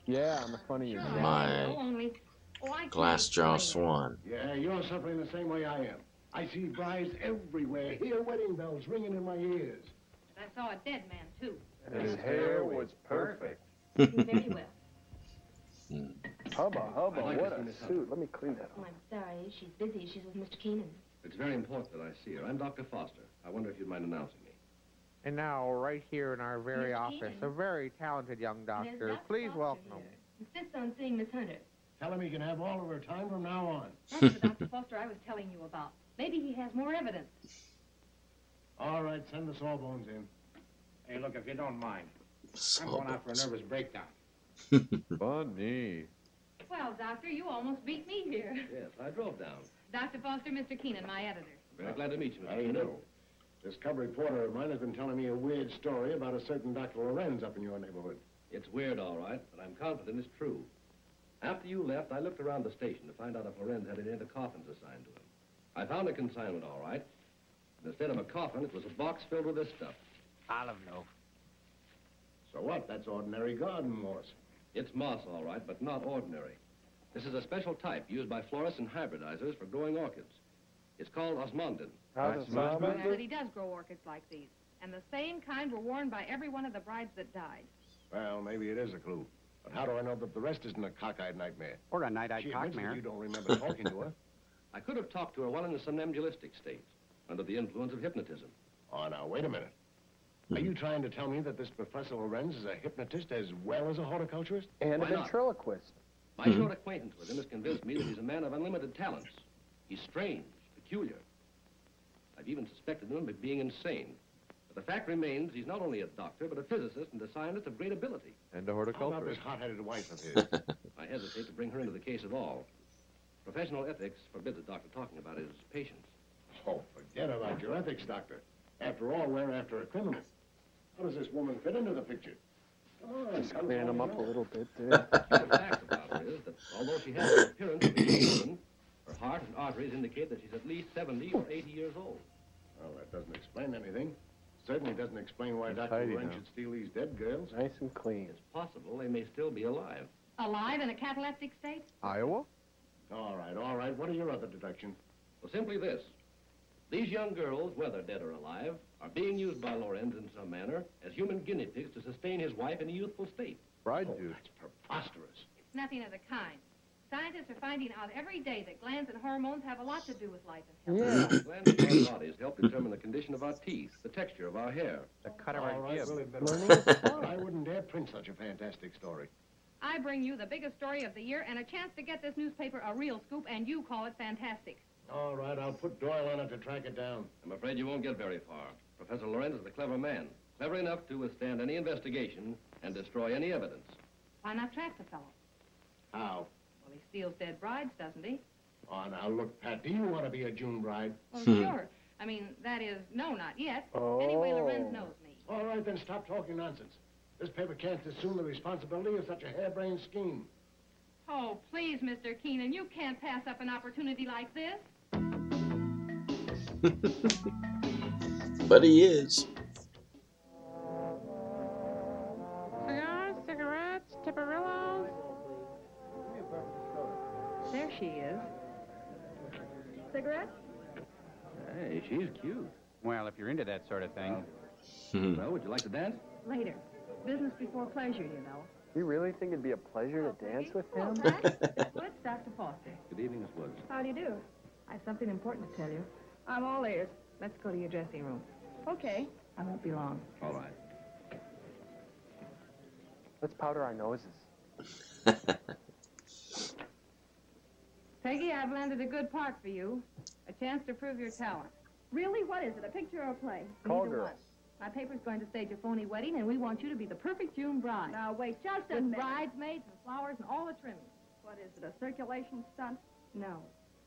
Speaker 5: Yeah, I'm a funny
Speaker 1: My glass jaw swan.
Speaker 10: Yeah, you're suffering the same way I am. I see brides everywhere. Hear wedding bells ringing in my ears.
Speaker 11: I saw a dead man, too.
Speaker 6: And his hair was perfect.
Speaker 11: Very well.
Speaker 5: Hubba, what a suit. Let me clean that
Speaker 9: Oh, I'm sorry. She's busy. She's with Mr. Keenan.
Speaker 20: It's very important that I see her. I'm Dr. Foster. I wonder if you'd mind announcing me.
Speaker 4: And now, right here in our very
Speaker 9: Miss
Speaker 4: office,
Speaker 9: Keenan.
Speaker 4: a very talented young doctor.
Speaker 9: Dr.
Speaker 4: Please
Speaker 9: Foster
Speaker 4: welcome
Speaker 9: here.
Speaker 4: him.
Speaker 9: Insists on seeing Miss Hunter.
Speaker 10: Tell him he can have all of her time from now on.
Speaker 11: That's the Dr. Foster I was telling you about. Maybe he has more evidence.
Speaker 10: All right, send the sawbones in.
Speaker 4: Hey, look, if you don't mind, I'm
Speaker 1: Sawbones.
Speaker 4: going out for a nervous breakdown.
Speaker 6: Funny.
Speaker 11: Well, Doctor, you almost beat me here.
Speaker 20: Yes, I drove down.
Speaker 11: Dr. Foster, Mr. Keenan, my editor.
Speaker 20: Very glad to meet you, Mr.
Speaker 10: How do you
Speaker 20: Keenan.
Speaker 10: know? This cub reporter of mine has been telling me a weird story about a certain Dr. Lorenz up in your neighborhood.
Speaker 20: It's weird, all right, but I'm confident it's true. After you left, I looked around the station to find out if Lorenz had any of the coffins assigned to him. I found a consignment, all right. And instead of a coffin, it was a box filled with this stuff.
Speaker 4: Olive loaf.
Speaker 10: So what? That's ordinary garden moss.
Speaker 20: It's moss, all right, but not ordinary. This is a special type used by florists and hybridizers for growing orchids. It's called osmundin.
Speaker 11: Glad that he does grow orchids like these. And the same kind were worn by every one of the brides that died.
Speaker 10: Well, maybe it is a clue. But how do I know that the rest isn't a cockeyed nightmare?
Speaker 8: Or a night-eyed
Speaker 10: She admits that
Speaker 8: cockmare.
Speaker 10: you don't remember talking to her.
Speaker 20: I could have talked to her while in a somnambulistic state, under the influence of hypnotism.
Speaker 10: Oh, now, wait a minute. Are you trying to tell me that this Professor Lorenz is a hypnotist as well as a horticulturist?
Speaker 5: And a
Speaker 20: Why not?
Speaker 5: ventriloquist.
Speaker 20: My short acquaintance with him has convinced me that he's a man of unlimited talents. He's strange, peculiar. I've even suspected him of being insane. But the fact remains he's not only a doctor, but a physicist and a scientist of great ability.
Speaker 6: And a
Speaker 10: How about this
Speaker 6: horticulturist.
Speaker 10: hot-headed wife of his?
Speaker 20: I hesitate to bring her into the case at all. Professional ethics forbids a doctor talking about his patients.
Speaker 10: Oh, forget about your ethics, doctor. After all, we're after a criminal. How does this woman fit into the picture? Come on,
Speaker 5: Just clearing them up a little bit,
Speaker 20: The fact about her is that although she has the appearance of a young woman, her heart and arteries indicate that she's at least 70 or 80 years old.
Speaker 10: Well, that doesn't explain anything. Certainly doesn't explain why Dr.
Speaker 6: tidy
Speaker 10: Lorenz
Speaker 6: now.
Speaker 10: should steal these dead girls.
Speaker 5: Nice and clean.
Speaker 20: It's possible they may still be alive.
Speaker 11: Alive in a cataleptic state?
Speaker 6: Iowa?
Speaker 10: All right. What are your other deductions?
Speaker 20: Well, simply this. These young girls, whether dead or alive, are being used by Lorenz in some manner as human guinea pigs to sustain his wife in a youthful state.
Speaker 6: Bride
Speaker 10: Oh,
Speaker 6: juice.
Speaker 10: that's preposterous.
Speaker 11: It's nothing of the kind. Scientists are finding out every day that glands and hormones have a lot to do with life and health.
Speaker 5: Yeah.
Speaker 20: Glands in our bodies help determine the condition of our teeth, the texture of our hair.
Speaker 4: The cut of
Speaker 10: All
Speaker 4: our
Speaker 10: right,
Speaker 4: jib.
Speaker 10: Willie
Speaker 5: Learning is fun.
Speaker 10: I wouldn't dare print such a fantastic story.
Speaker 11: I bring you the biggest story of the year and a chance to get this newspaper a real scoop, and you call it fantastic.
Speaker 10: All right, I'll put Doyle on it to track it down.
Speaker 20: I'm afraid you won't get very far. Professor Lorenz is a clever man, clever enough to withstand any investigation and destroy any evidence.
Speaker 11: Why not track the fellow?
Speaker 10: How?
Speaker 11: Well, he steals dead brides, doesn't he?
Speaker 10: Oh, now, look, Pat, do you want to be a June bride?
Speaker 11: Well, sure. I mean, that is, no, not yet. Anyway, Lorenz knows me.
Speaker 10: All right, then stop talking nonsense. This paper can't assume the responsibility of such a harebrained scheme.
Speaker 11: Oh, please, Mr. Keenan, you can't pass up an opportunity like this.
Speaker 1: But he is.
Speaker 15: Cigars, cigarettes, Tipperillos. There she is.
Speaker 11: Cigarette?
Speaker 20: Hey, she's cute.
Speaker 8: Well, if you're into that sort of thing.
Speaker 20: Well, would you like to dance?
Speaker 15: Later. Business before pleasure, you know.
Speaker 5: You really think it'd be a pleasure to dance with him?
Speaker 15: Woods, Dr. Foster.
Speaker 20: Good evening, Miss Woods.
Speaker 15: How do you do? I have something important to tell you. I'm all ears. Let's go to your dressing room. Okay. I won't be long.
Speaker 20: All right.
Speaker 5: Let's powder our noses.
Speaker 11: Peggy, I've landed a good part for you. A chance to prove your talent.
Speaker 15: Really? What is it, a picture or a play?
Speaker 5: Call
Speaker 11: Neither
Speaker 5: girl.
Speaker 11: one. My paper's going to stage a phony wedding, and we want you to be the perfect June bride.
Speaker 15: Now, wait just a
Speaker 11: With
Speaker 15: minute.
Speaker 11: bridesmaids and flowers and all the trimmings.
Speaker 15: What is it, a circulation stunt?
Speaker 11: No.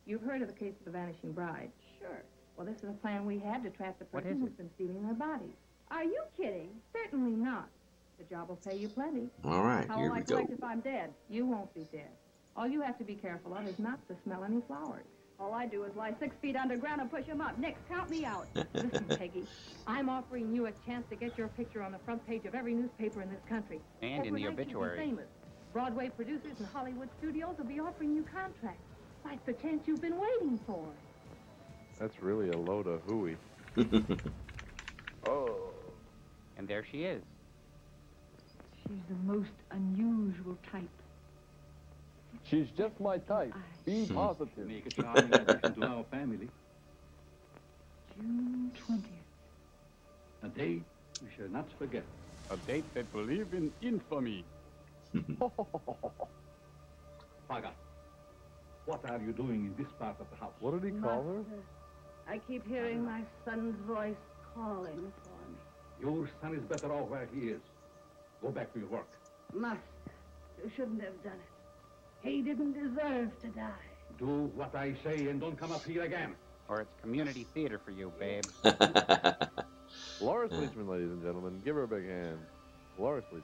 Speaker 11: You've heard of the case of the vanishing bride.
Speaker 15: Sure.
Speaker 11: Well, this is a plan we had to trap the
Speaker 8: What
Speaker 11: person
Speaker 8: is
Speaker 11: who's
Speaker 8: it?
Speaker 11: been stealing their bodies.
Speaker 15: Are you kidding?
Speaker 11: Certainly not. The job will pay you plenty.
Speaker 1: All right,
Speaker 15: How
Speaker 1: here
Speaker 15: will I
Speaker 1: we go.
Speaker 15: collect if I'm dead?
Speaker 11: You won't be dead. All you have to be careful of is not to smell any flowers.
Speaker 15: All I do is lie 6 feet underground and push them up. Nix, count me out.
Speaker 11: Listen, Peggy, I'm offering you a chance to get your picture on the front page of every newspaper in this country.
Speaker 8: And in the
Speaker 11: Overnight, you'll be
Speaker 8: obituary.
Speaker 11: famous. Broadway producers and Hollywood studios will be offering you contracts. Like the chance you've been waiting for.
Speaker 6: That's really a load of hooey.
Speaker 5: Oh.
Speaker 8: And there she is.
Speaker 22: She's the most unusual type.
Speaker 5: She's just my type. Be positive.
Speaker 19: Make a charming addition to our family.
Speaker 22: June 20th.
Speaker 19: A date we shall not forget.
Speaker 17: A date that will live in infamy.
Speaker 19: Paga, what are you doing in this part of the house?
Speaker 6: What did he call her?
Speaker 15: I keep hearing my son's voice calling for me.
Speaker 19: Your son is better off where he is. Go back to your work.
Speaker 15: Master, you shouldn't have done it. He didn't deserve to die.
Speaker 19: Do what I say and don't come up here again.
Speaker 8: Or it's community theater for you, babe.
Speaker 6: Laura Leachman, ladies and gentlemen. Give her a big hand. Laura Leachman.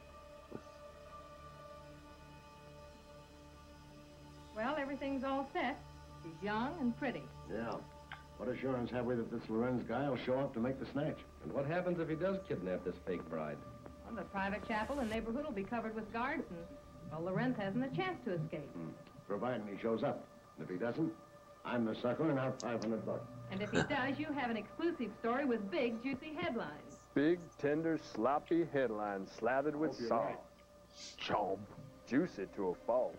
Speaker 11: Well, everything's all set. She's young and pretty.
Speaker 10: Yeah. What assurance have we that this Lorenz guy will show up to make the snatch?
Speaker 20: And what happens if he does kidnap this fake bride?
Speaker 11: Well, the private chapel and neighborhood will be covered with guards, and, well, Lorenz hasn't a chance to escape.
Speaker 10: Providing he shows up. And if he doesn't, I'm the sucker and out $500.
Speaker 11: And if he does, you have an exclusive story with big, juicy headlines.
Speaker 5: Big, tender, sloppy headlines slathered with
Speaker 10: Hope you're
Speaker 5: salt.
Speaker 10: right.
Speaker 5: Chomp. Juicy to a fault.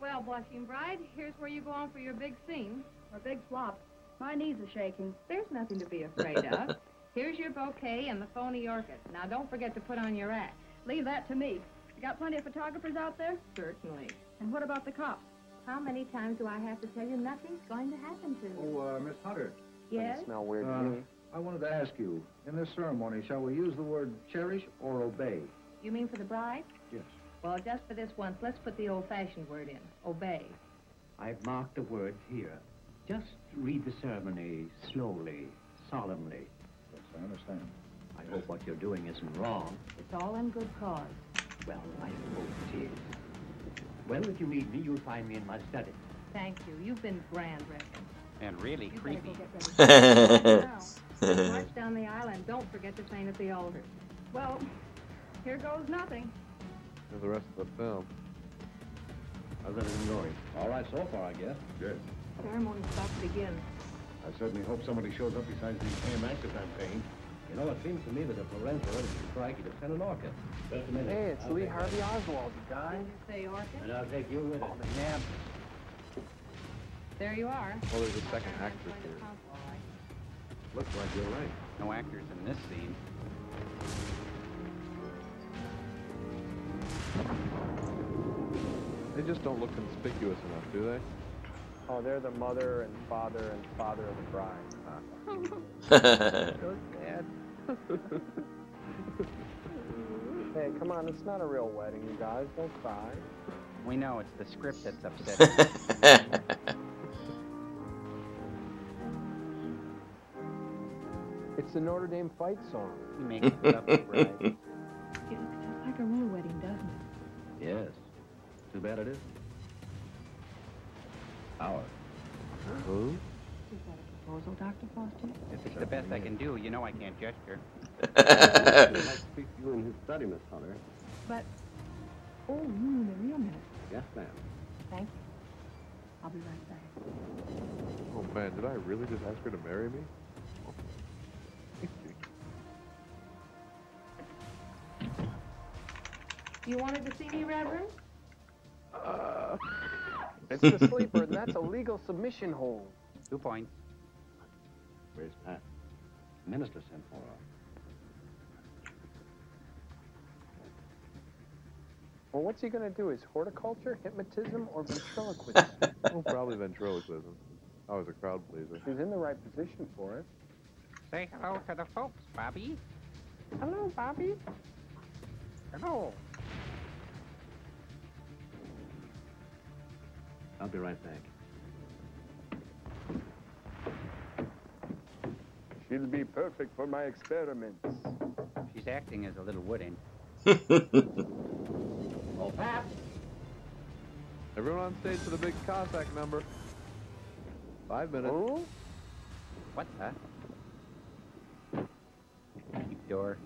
Speaker 11: Well, blushing bride, here's where you go on for your big scene.
Speaker 15: A big flop. My knees are shaking.
Speaker 11: There's nothing to be afraid of. Here's your bouquet and the phony orchid. Now, don't forget to put on your act.
Speaker 15: Leave that to me. You got plenty of photographers out there?
Speaker 11: Certainly.
Speaker 15: And what about the cops?
Speaker 11: How many times do I have to tell you nothing's going to happen to you?
Speaker 10: Oh, Miss Hunter.
Speaker 11: Yes?
Speaker 5: Doesn't smell weird to me.
Speaker 10: I wanted to ask you, in this ceremony, shall we use the word cherish or obey?
Speaker 11: You mean for the bride?
Speaker 10: Yes.
Speaker 11: Well, just for this once, let's put the old-fashioned word in. Obey.
Speaker 16: I've marked the words here. Just read the ceremony slowly, solemnly.
Speaker 10: Yes, I understand.
Speaker 16: I hope what you're doing isn't wrong.
Speaker 11: It's all in good cause.
Speaker 16: Well, I suppose it is. Well, if you need me, you'll find me in my study.
Speaker 11: Thank you. You've been grand, Reverend.
Speaker 8: And really
Speaker 11: You better
Speaker 8: creepy.
Speaker 11: go get ready. Now, march down the aisle and don't forget to sign at the altar.
Speaker 15: Well, here goes nothing.
Speaker 6: And the rest of the film.
Speaker 20: How's everything going? All right so far, I guess.
Speaker 10: Good.
Speaker 11: Ceremony's about to begin.
Speaker 10: I certainly hope somebody shows up besides these tame actors I'm paying.
Speaker 20: You know, it seems to me that if Lorenz were ready to strike, he'd have sent an orchid. Just a minute.
Speaker 5: Hey, it's Lee Harvey Oswald, you guys.
Speaker 11: Did you say orchid?
Speaker 16: And I'll take you with
Speaker 5: Oh,
Speaker 16: it.
Speaker 5: man.
Speaker 11: There you are.
Speaker 6: Well, there's a second actress here.
Speaker 20: Looks like you're right.
Speaker 8: No actors in this scene.
Speaker 6: They just don't look conspicuous enough, do they?
Speaker 5: Oh, they're the mother and father of the bride.
Speaker 6: So sad.
Speaker 5: Hey, come on, it's not a real wedding, you guys. Don't cry.
Speaker 8: We know it's the script that's upsetting.
Speaker 5: It's the Notre Dame fight song.
Speaker 8: You make it up, right?
Speaker 11: It looks just like a real wedding, doesn't it?
Speaker 20: Yes. Too bad it is. Ours.
Speaker 6: Who?
Speaker 11: Is that a proposal, Dr. Foster?
Speaker 8: If it's the best I can do, you know I can't gesture.
Speaker 20: I'd like to speak to you in his study, Miss Hunter.
Speaker 11: But, oh, you mean the real minister.
Speaker 20: Yes, ma'am.
Speaker 11: Thank you. I'll be right back.
Speaker 6: Oh man, did I really just ask her to marry me?
Speaker 11: You wanted to see me, Reverend?
Speaker 5: It's the sleeper, and that's a legal submission hold.
Speaker 8: 2 points.
Speaker 20: Where's Pat? The minister sent for her.
Speaker 5: Well, what's he going to do? Is horticulture, hypnotism, or ventriloquism?
Speaker 6: Oh, probably ventriloquism. I was a crowd pleaser.
Speaker 5: He's in the right position for it.
Speaker 8: Say hello to the folks, Bobby.
Speaker 5: Hello, Bobby.
Speaker 8: Hello.
Speaker 20: I'll be right back.
Speaker 5: She'll be perfect for my experiments.
Speaker 8: She's acting as a little wooden.
Speaker 20: Oh, Pat!
Speaker 6: Everyone on stage for the big Cossack number. 5 minutes.
Speaker 5: Oh?
Speaker 8: What the? Keep door.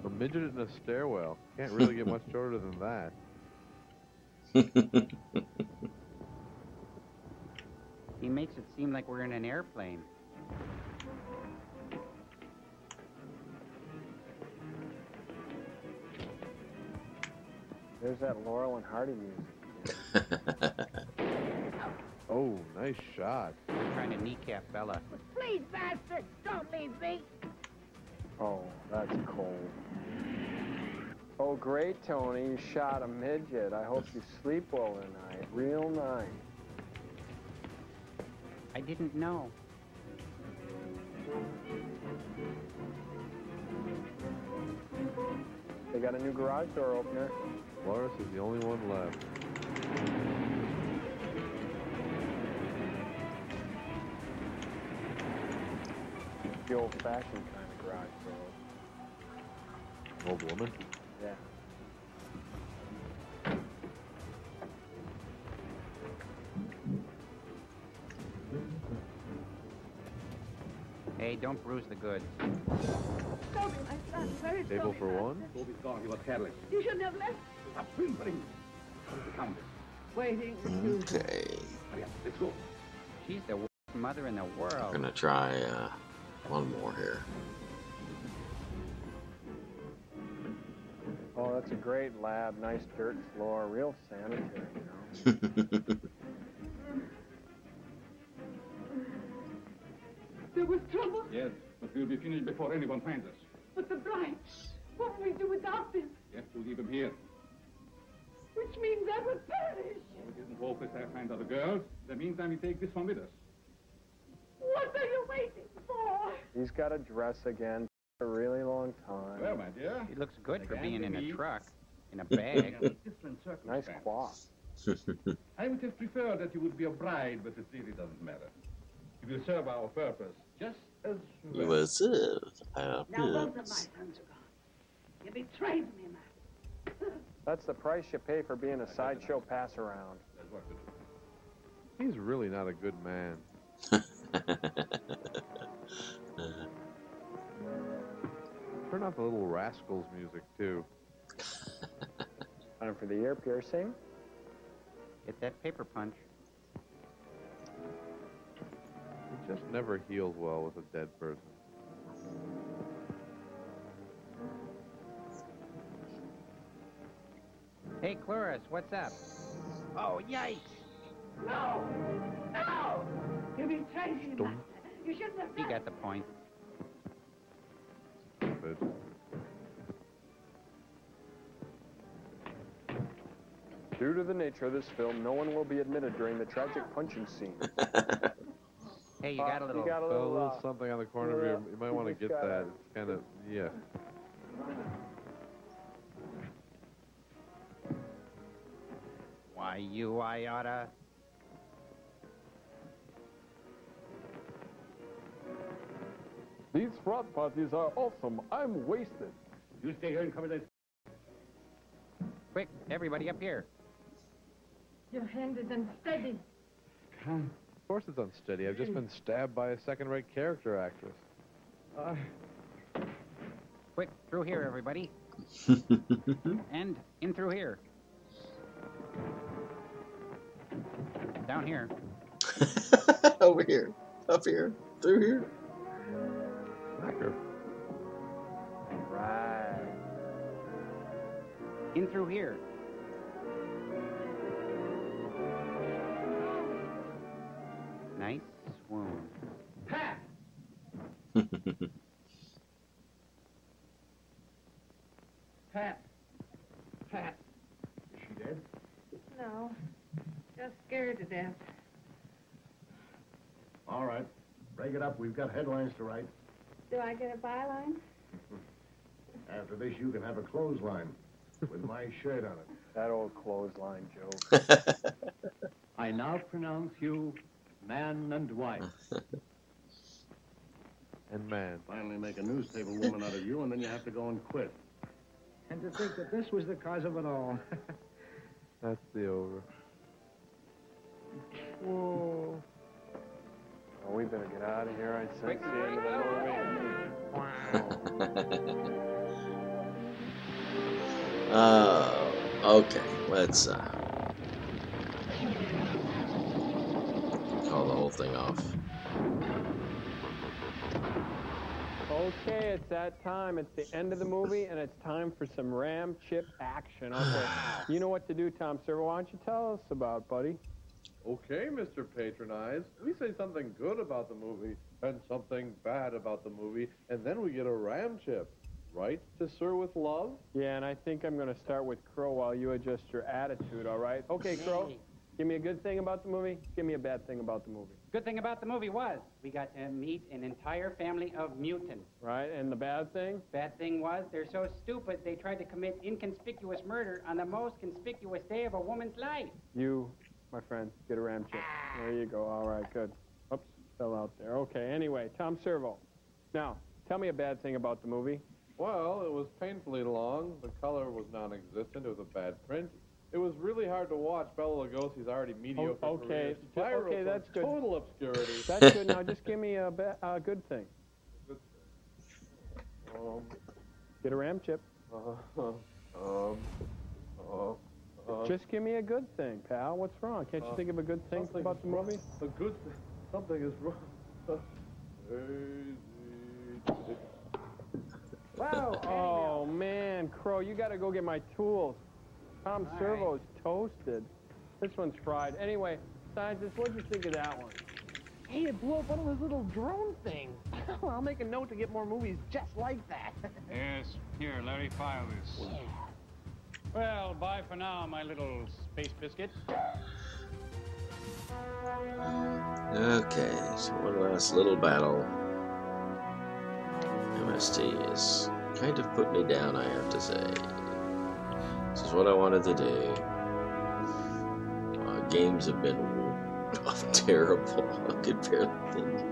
Speaker 6: A midget in a stairwell. Can't really get much shorter than that.
Speaker 8: He makes it seem like we're in an airplane.
Speaker 5: There's that Laurel and Hardy music.
Speaker 6: Oh, nice shot.
Speaker 8: I'm trying to kneecap Bella.
Speaker 21: Please, bastard, don't leave me.
Speaker 5: Oh, that's cold. Oh, great, Tony. You shot a midget. I hope you sleep well tonight. Real nice.
Speaker 8: I didn't know.
Speaker 5: They got a new garage door opener.
Speaker 6: Loris is the only one left.
Speaker 5: The old-fashioned kind of garage door.
Speaker 6: Old woman?
Speaker 5: Yeah.
Speaker 8: Hey, don't bruise the goods.
Speaker 21: Toby, my son, where is
Speaker 6: Table
Speaker 21: Toby,
Speaker 6: for one?
Speaker 21: master?
Speaker 19: Toby's gone. He was careless.
Speaker 21: You shouldn't have left.
Speaker 19: Stop whimpering. The Countess.
Speaker 21: Waiting.
Speaker 1: Okay.
Speaker 19: Hurry up. Let's go.
Speaker 8: She's the worst mother in the
Speaker 1: I'm
Speaker 8: world.
Speaker 1: gonna try one more here.
Speaker 5: Oh, that's a great lab. Nice dirt floor. Real sanitary, you know.
Speaker 21: There was trouble,
Speaker 19: Yes, but we'll be finished before anyone finds us.
Speaker 21: but the bride. What will we do without them?
Speaker 19: We have to leave him here.
Speaker 21: Which means I will perish.
Speaker 19: It isn't hopeless I find other girls. In the meantime, we take this one with us.
Speaker 21: What are you waiting for?
Speaker 5: He's got a dress again for a really long time.
Speaker 19: Well, my dear.
Speaker 8: He looks good for being in a
Speaker 19: me.
Speaker 8: truck. In a bag.
Speaker 19: Different
Speaker 5: Nice
Speaker 19: circumstances.
Speaker 5: cloth.
Speaker 19: I would have preferred that you would be a bride, but it really doesn't matter. You will serve our purpose just as well.
Speaker 1: What's up?
Speaker 21: Now both of my sons are gone. You betrayed me, man.
Speaker 5: That's the price you pay for being a sideshow pass-around.
Speaker 19: That's what to do.
Speaker 6: He's really not a good man. Turn off the Little Rascals music, too.
Speaker 5: Time for the ear piercing.
Speaker 8: Get that paper punch.
Speaker 6: He just never heals well with a dead person.
Speaker 8: Hey, Cloris, what's up? Oh, yikes!
Speaker 21: No! No! You betrayed me, master. You shouldn't have
Speaker 8: He
Speaker 21: done
Speaker 8: got the point.
Speaker 6: But
Speaker 5: Due to the nature of this film, no one will be admitted during the tragic punching scene.
Speaker 8: Hey, you got a little...
Speaker 5: got a
Speaker 6: a
Speaker 5: little,
Speaker 6: little something on the corner of your... You might want to
Speaker 5: just
Speaker 6: get
Speaker 5: got
Speaker 6: that.
Speaker 5: a-
Speaker 6: It's kind of... Yeah.
Speaker 8: Why, you oughta...
Speaker 5: These frat parties are awesome. I'm wasted.
Speaker 19: You stay here and cover this.
Speaker 8: Quick, everybody up here.
Speaker 11: Your hand is unsteady.
Speaker 6: Of course it's unsteady. I've just been stabbed by a second-rate character actress.
Speaker 8: Quick, through here, everybody. And in through here. Down here.
Speaker 1: Over here. Up here. Through here.
Speaker 6: Smacker.
Speaker 5: Right.
Speaker 8: In through here. Nice swoon.
Speaker 5: Pat! Pat. Pat.
Speaker 10: Is she dead?
Speaker 11: No, just scared to death.
Speaker 10: All right. Break it up. We've got headlines to write.
Speaker 11: Do I get a byline?
Speaker 10: After this, you can have a clothesline with my shirt on it.
Speaker 5: That old clothesline joke. I now pronounce you man and wife.
Speaker 6: And man.
Speaker 10: Finally make a newspaper woman out of you, and then you have to go and quit.
Speaker 4: And to think that this was the cause of it all.
Speaker 6: That's the over.
Speaker 5: Whoa. Oh, we better get out of here. I sense the end of the movie.
Speaker 1: Okay, let's call the whole thing off.
Speaker 5: Okay, it's that time. It's the end of the movie, and it's time for some ram chip action. Okay, you know what to do, Tom Servo. Why don't you tell us about it, buddy?
Speaker 6: Okay, Mr. Patronize. We say something good about the movie and something bad about the movie, and then we get a ram chip. Right, to Sir with Love?
Speaker 5: Yeah, and I think I'm going to start with Crow while you adjust your attitude, all right? Okay, Crow, give me a good thing about the movie. Give me a bad thing about the movie.
Speaker 8: Good thing about the movie was we got to meet an entire family of mutants.
Speaker 5: Right, and the bad thing?
Speaker 8: Bad thing was they're so stupid they tried to commit inconspicuous murder on the most conspicuous day of a woman's life.
Speaker 5: You, my friend, get a ram chip. There you go. All right, good. Oops, fell out there. Okay, anyway, Tom Servo. Now, tell me a bad thing about the movie.
Speaker 6: Well, it was painfully long. The color was non-existent. It was a bad print. It was really hard to watch. Bela Lugosi's already mediocre.
Speaker 5: Okay,
Speaker 6: career.
Speaker 5: okay, that's good.
Speaker 6: Total obscurity.
Speaker 5: That's good. Now, just give me a good thing. Get a ram chip. Just give me a good thing, pal. What's wrong? Can't you think of a good thing about the movie?
Speaker 6: A good thing. Something is wrong.
Speaker 5: Wow. Oh, man, Crow, you got to go get my tools. Tom Servo's toasted. This one's fried. Anyway, scientist, what'd you think of that one?
Speaker 4: Hey, it blew up one of those little drone things. I'll make a note to get more movies just like that.
Speaker 17: Yes. Here, Larry, file this.
Speaker 4: Yeah.
Speaker 17: Well, bye for now, my little space biscuit.
Speaker 1: Okay, so one last little battle. MST has kind of put me down, I have to say. This is what I wanted to do. Games have been terrible. I could barely think.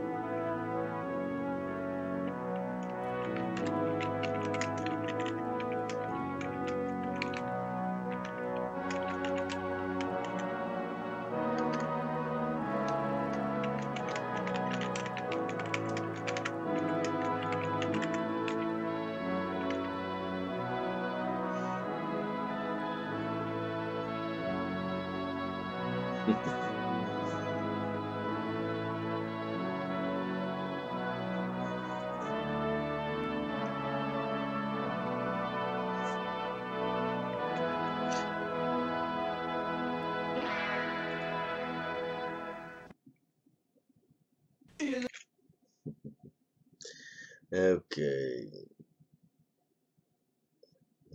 Speaker 1: Okay.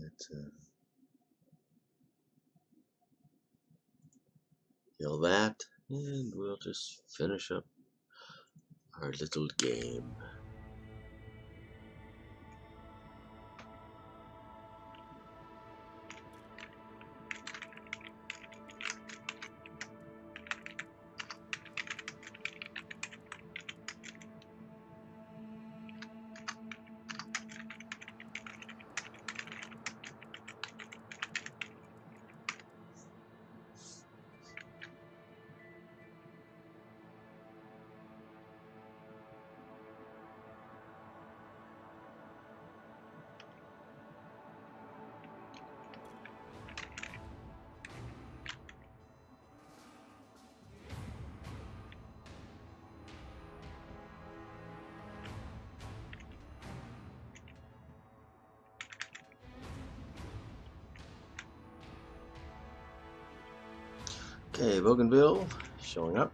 Speaker 1: Let's kill that, and we'll just finish up our little game. Okay, Bougainville showing up.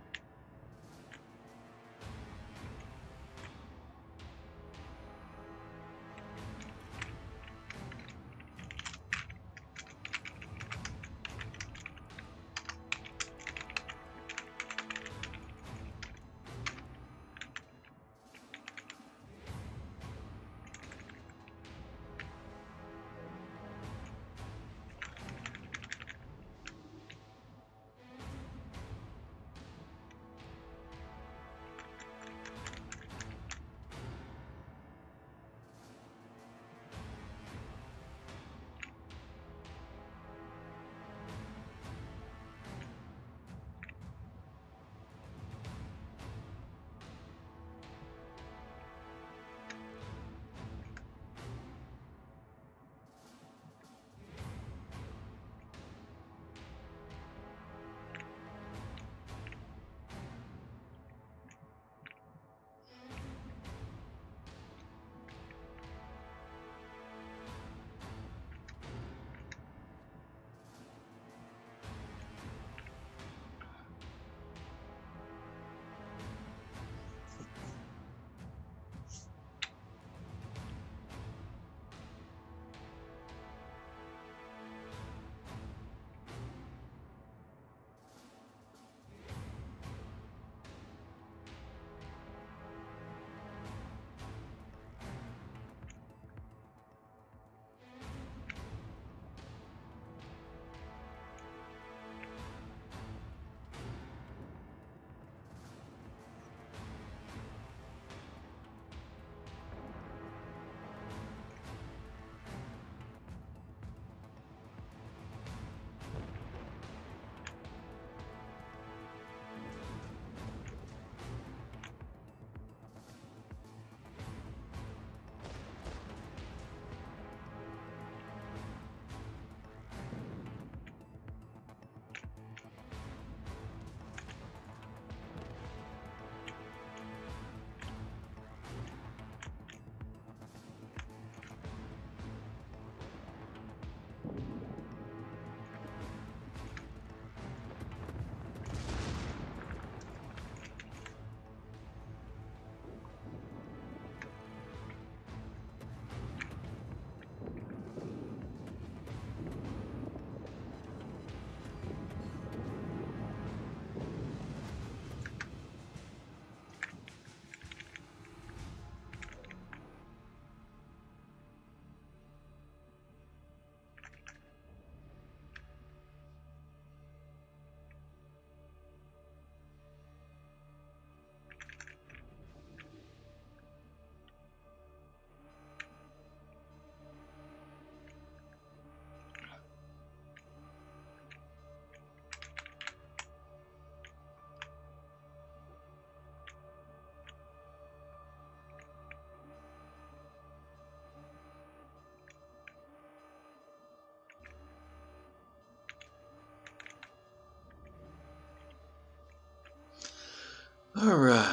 Speaker 1: Alright.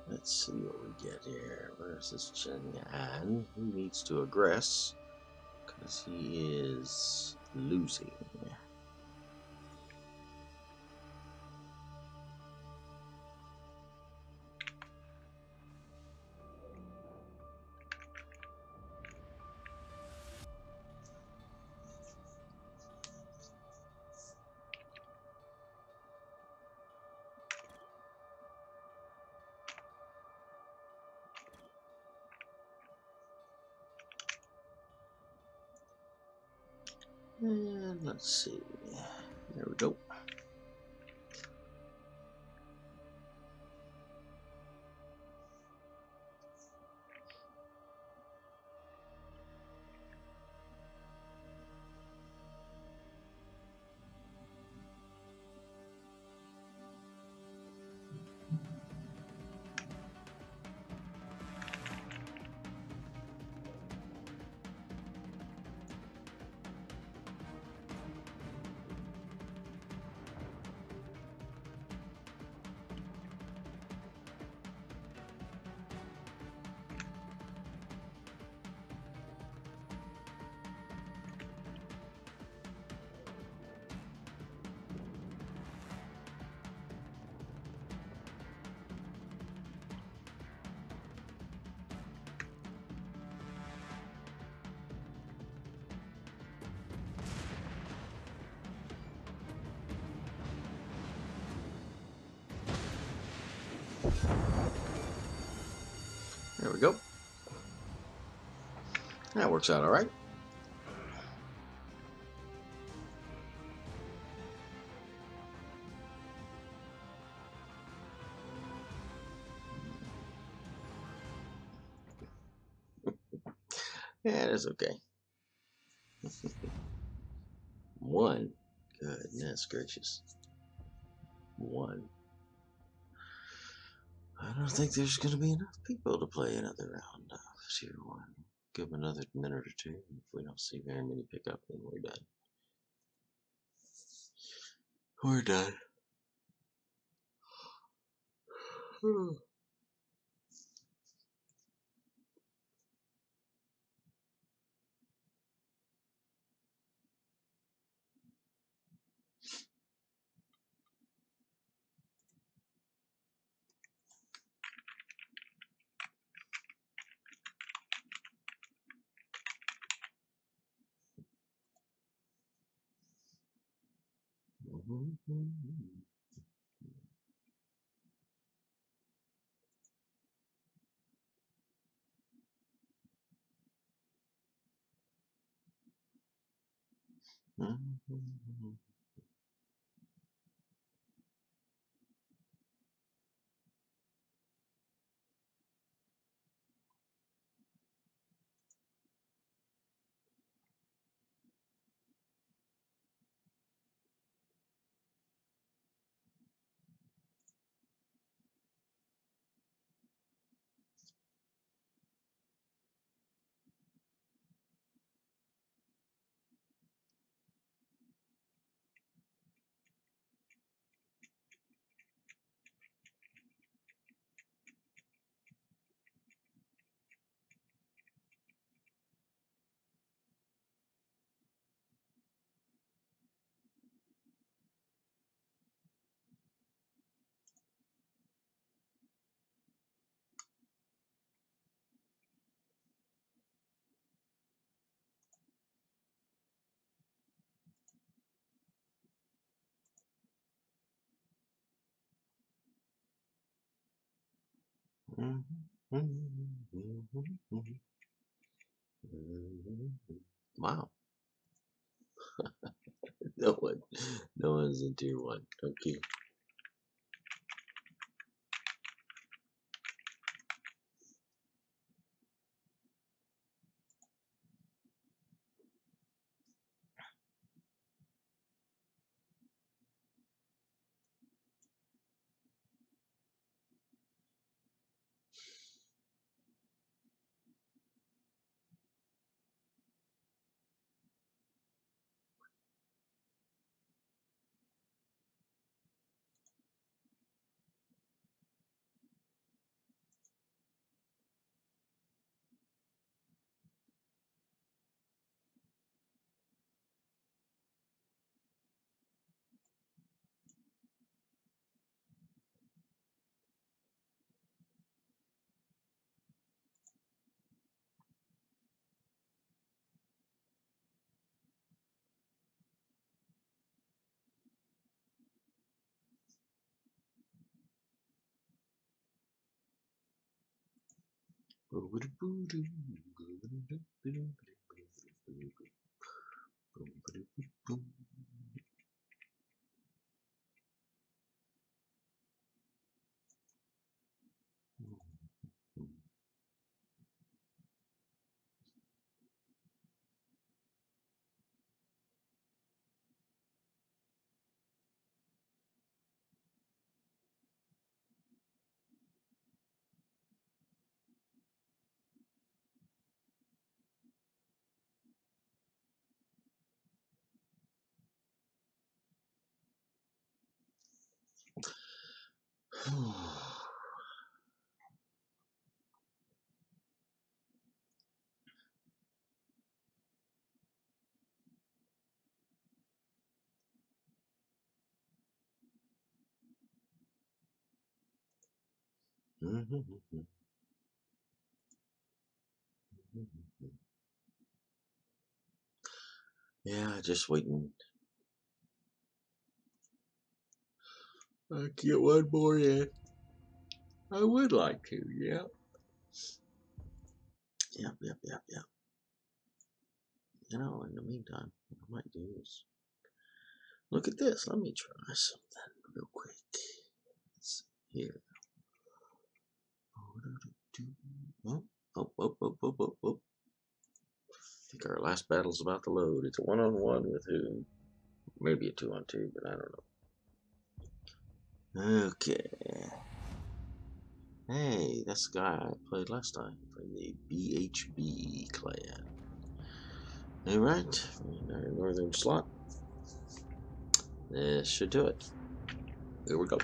Speaker 1: Let's see what we get here. Where's this Chen Yan? He needs to aggress because he is losing. And let's see. There we go. There we go. That works out all right. Yeah, that's okay. One. Goodness gracious. One. I don't think there's going to be enough people to play another round of Tier 1. Give them another minute or two. If we don't see very many pick up, then we're done. We're done. Wow. No one's in Tier 1. Okay. Yeah, just waiting. I get one more in. I would like to, yeah. Yep. You know, in the meantime, what I might do is look at this. Let me try something real quick. Let's see here. Oh. I think our last battle's about to load. It's a 1-on-1 with who? Maybe a 2-on-2, but I don't know. Okay. Hey, that's the guy I played last time. From the BHB clan. Alright, in our northern slot. This should do it. Here we go.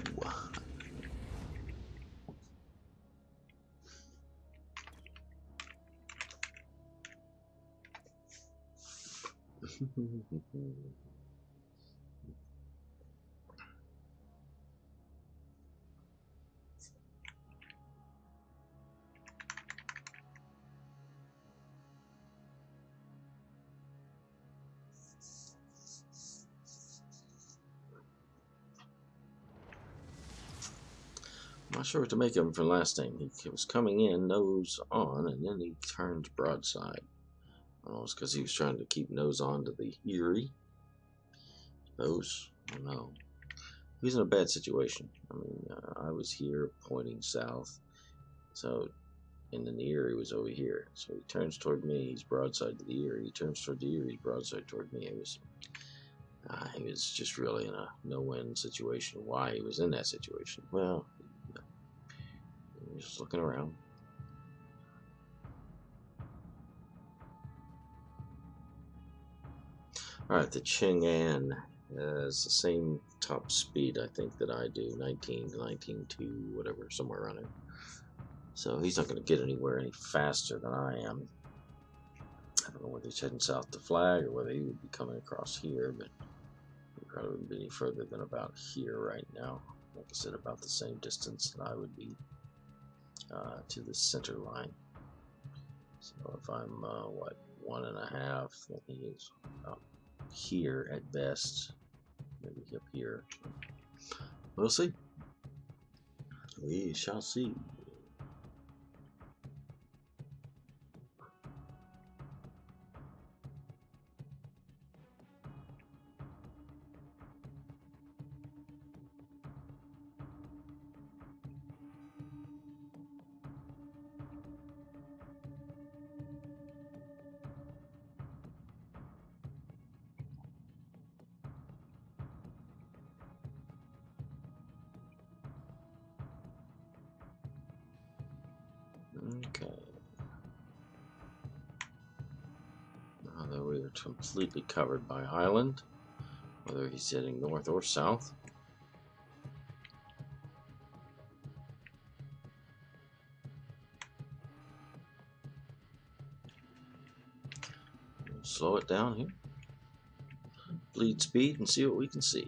Speaker 1: I'm not sure what to make of him from last time. He was coming in nose on, and then he turned broadside. Almost because he was trying to keep nose on to the Erie. Suppose. I don't know. He was in a bad situation. I mean, I was here pointing south, so, and then the Erie was over here. So he turns toward me, he's broadside to the Erie. He turns toward the Erie, he's broadside toward me. He was just really in a no-win situation. Why he was in that situation? Well, he was just looking around. Alright, the Chang'an has the same top speed, I think, that I do. 19 to 19.2, whatever, somewhere around there. So he's not going to get anywhere any faster than I am. I don't know whether he's heading south to Flag or whether he would be coming across here, but he probably wouldn't be any further than about here right now. Like I said, about the same distance that I would be to the center line. So if I'm, what, 1.5, then he is here at best. Maybe up here. We'll see. We shall see. Okay. Now that we are completely covered by island, whether he's heading north or south. We'll slow it down here. Bleed speed and see what we can see.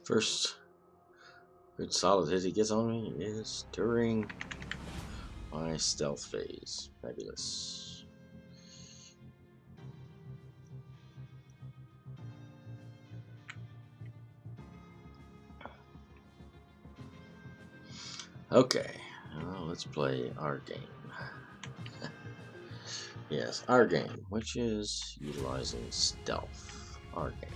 Speaker 1: First good solid hit he gets on me is during my stealth phase. Fabulous. Okay, well, let's play our game. Yes, our game, which is utilizing stealth. Our game.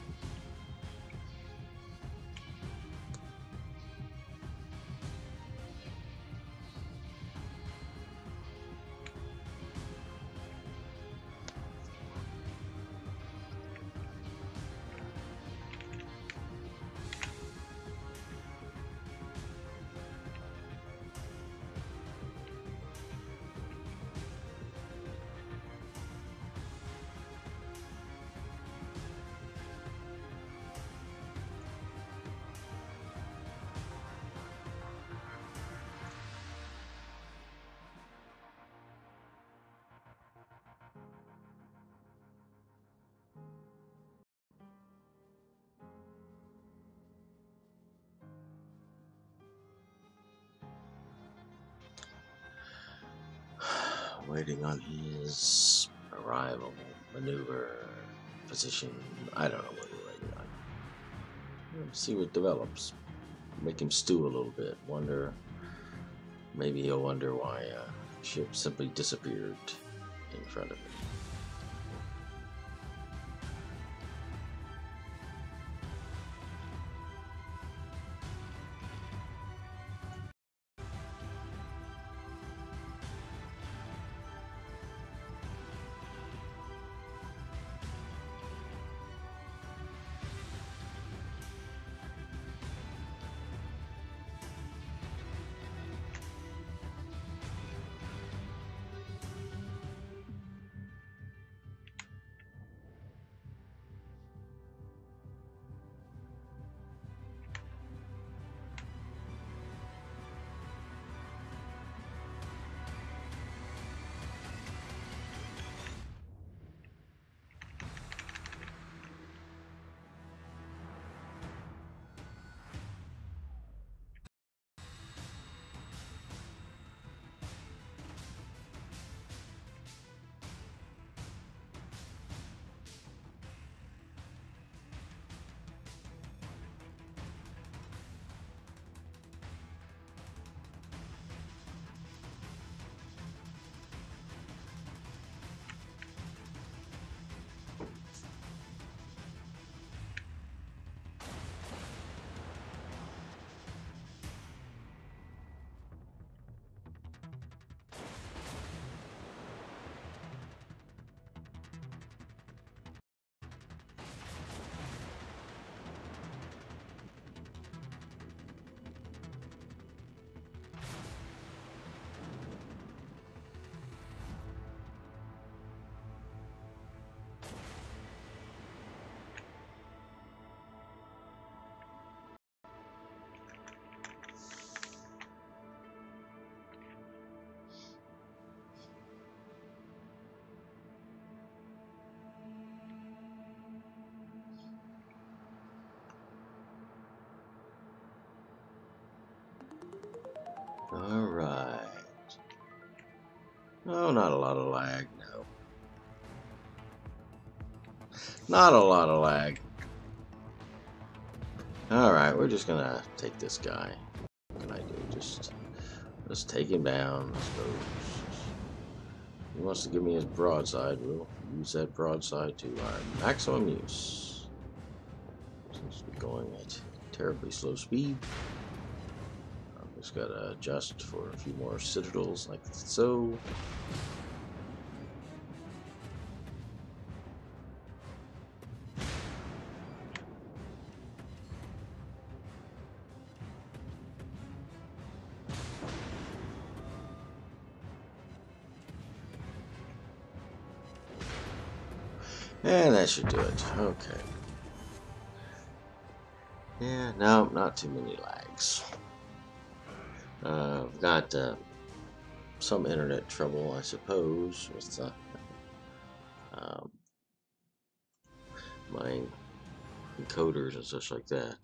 Speaker 1: Waiting on his arrival, maneuver, position. I don't know what we're waiting on. Let's see what develops. Make him stew a little bit. Wonder, maybe he'll wonder why a ship simply disappeared in front of him. Alright. Oh, not a lot of lag, no. Not a lot of lag. Alright, we're just gonna take this guy. What can I do? Just take him down, I suppose. He wants to give me his broadside. We'll use that broadside to our maximum use. Seems to be going at terribly slow speed. Just gotta adjust for a few more citadels, like so. And that should do it. Okay. Yeah, no, not too many lags. I've got some internet trouble, I suppose, with my encoders and such like that.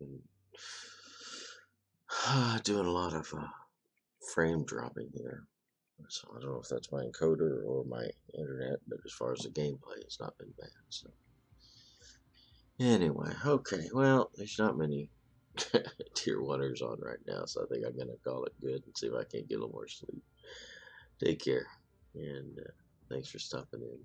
Speaker 1: Been doing a lot of frame dropping here. So I don't know if that's my encoder or my internet, but as far as the gameplay, it's not been bad. So anyway, okay, well, there's not many tier 1ers on right now, so I think I'm gonna call it good and see if I can get a little more sleep. Take care, and thanks for stopping in.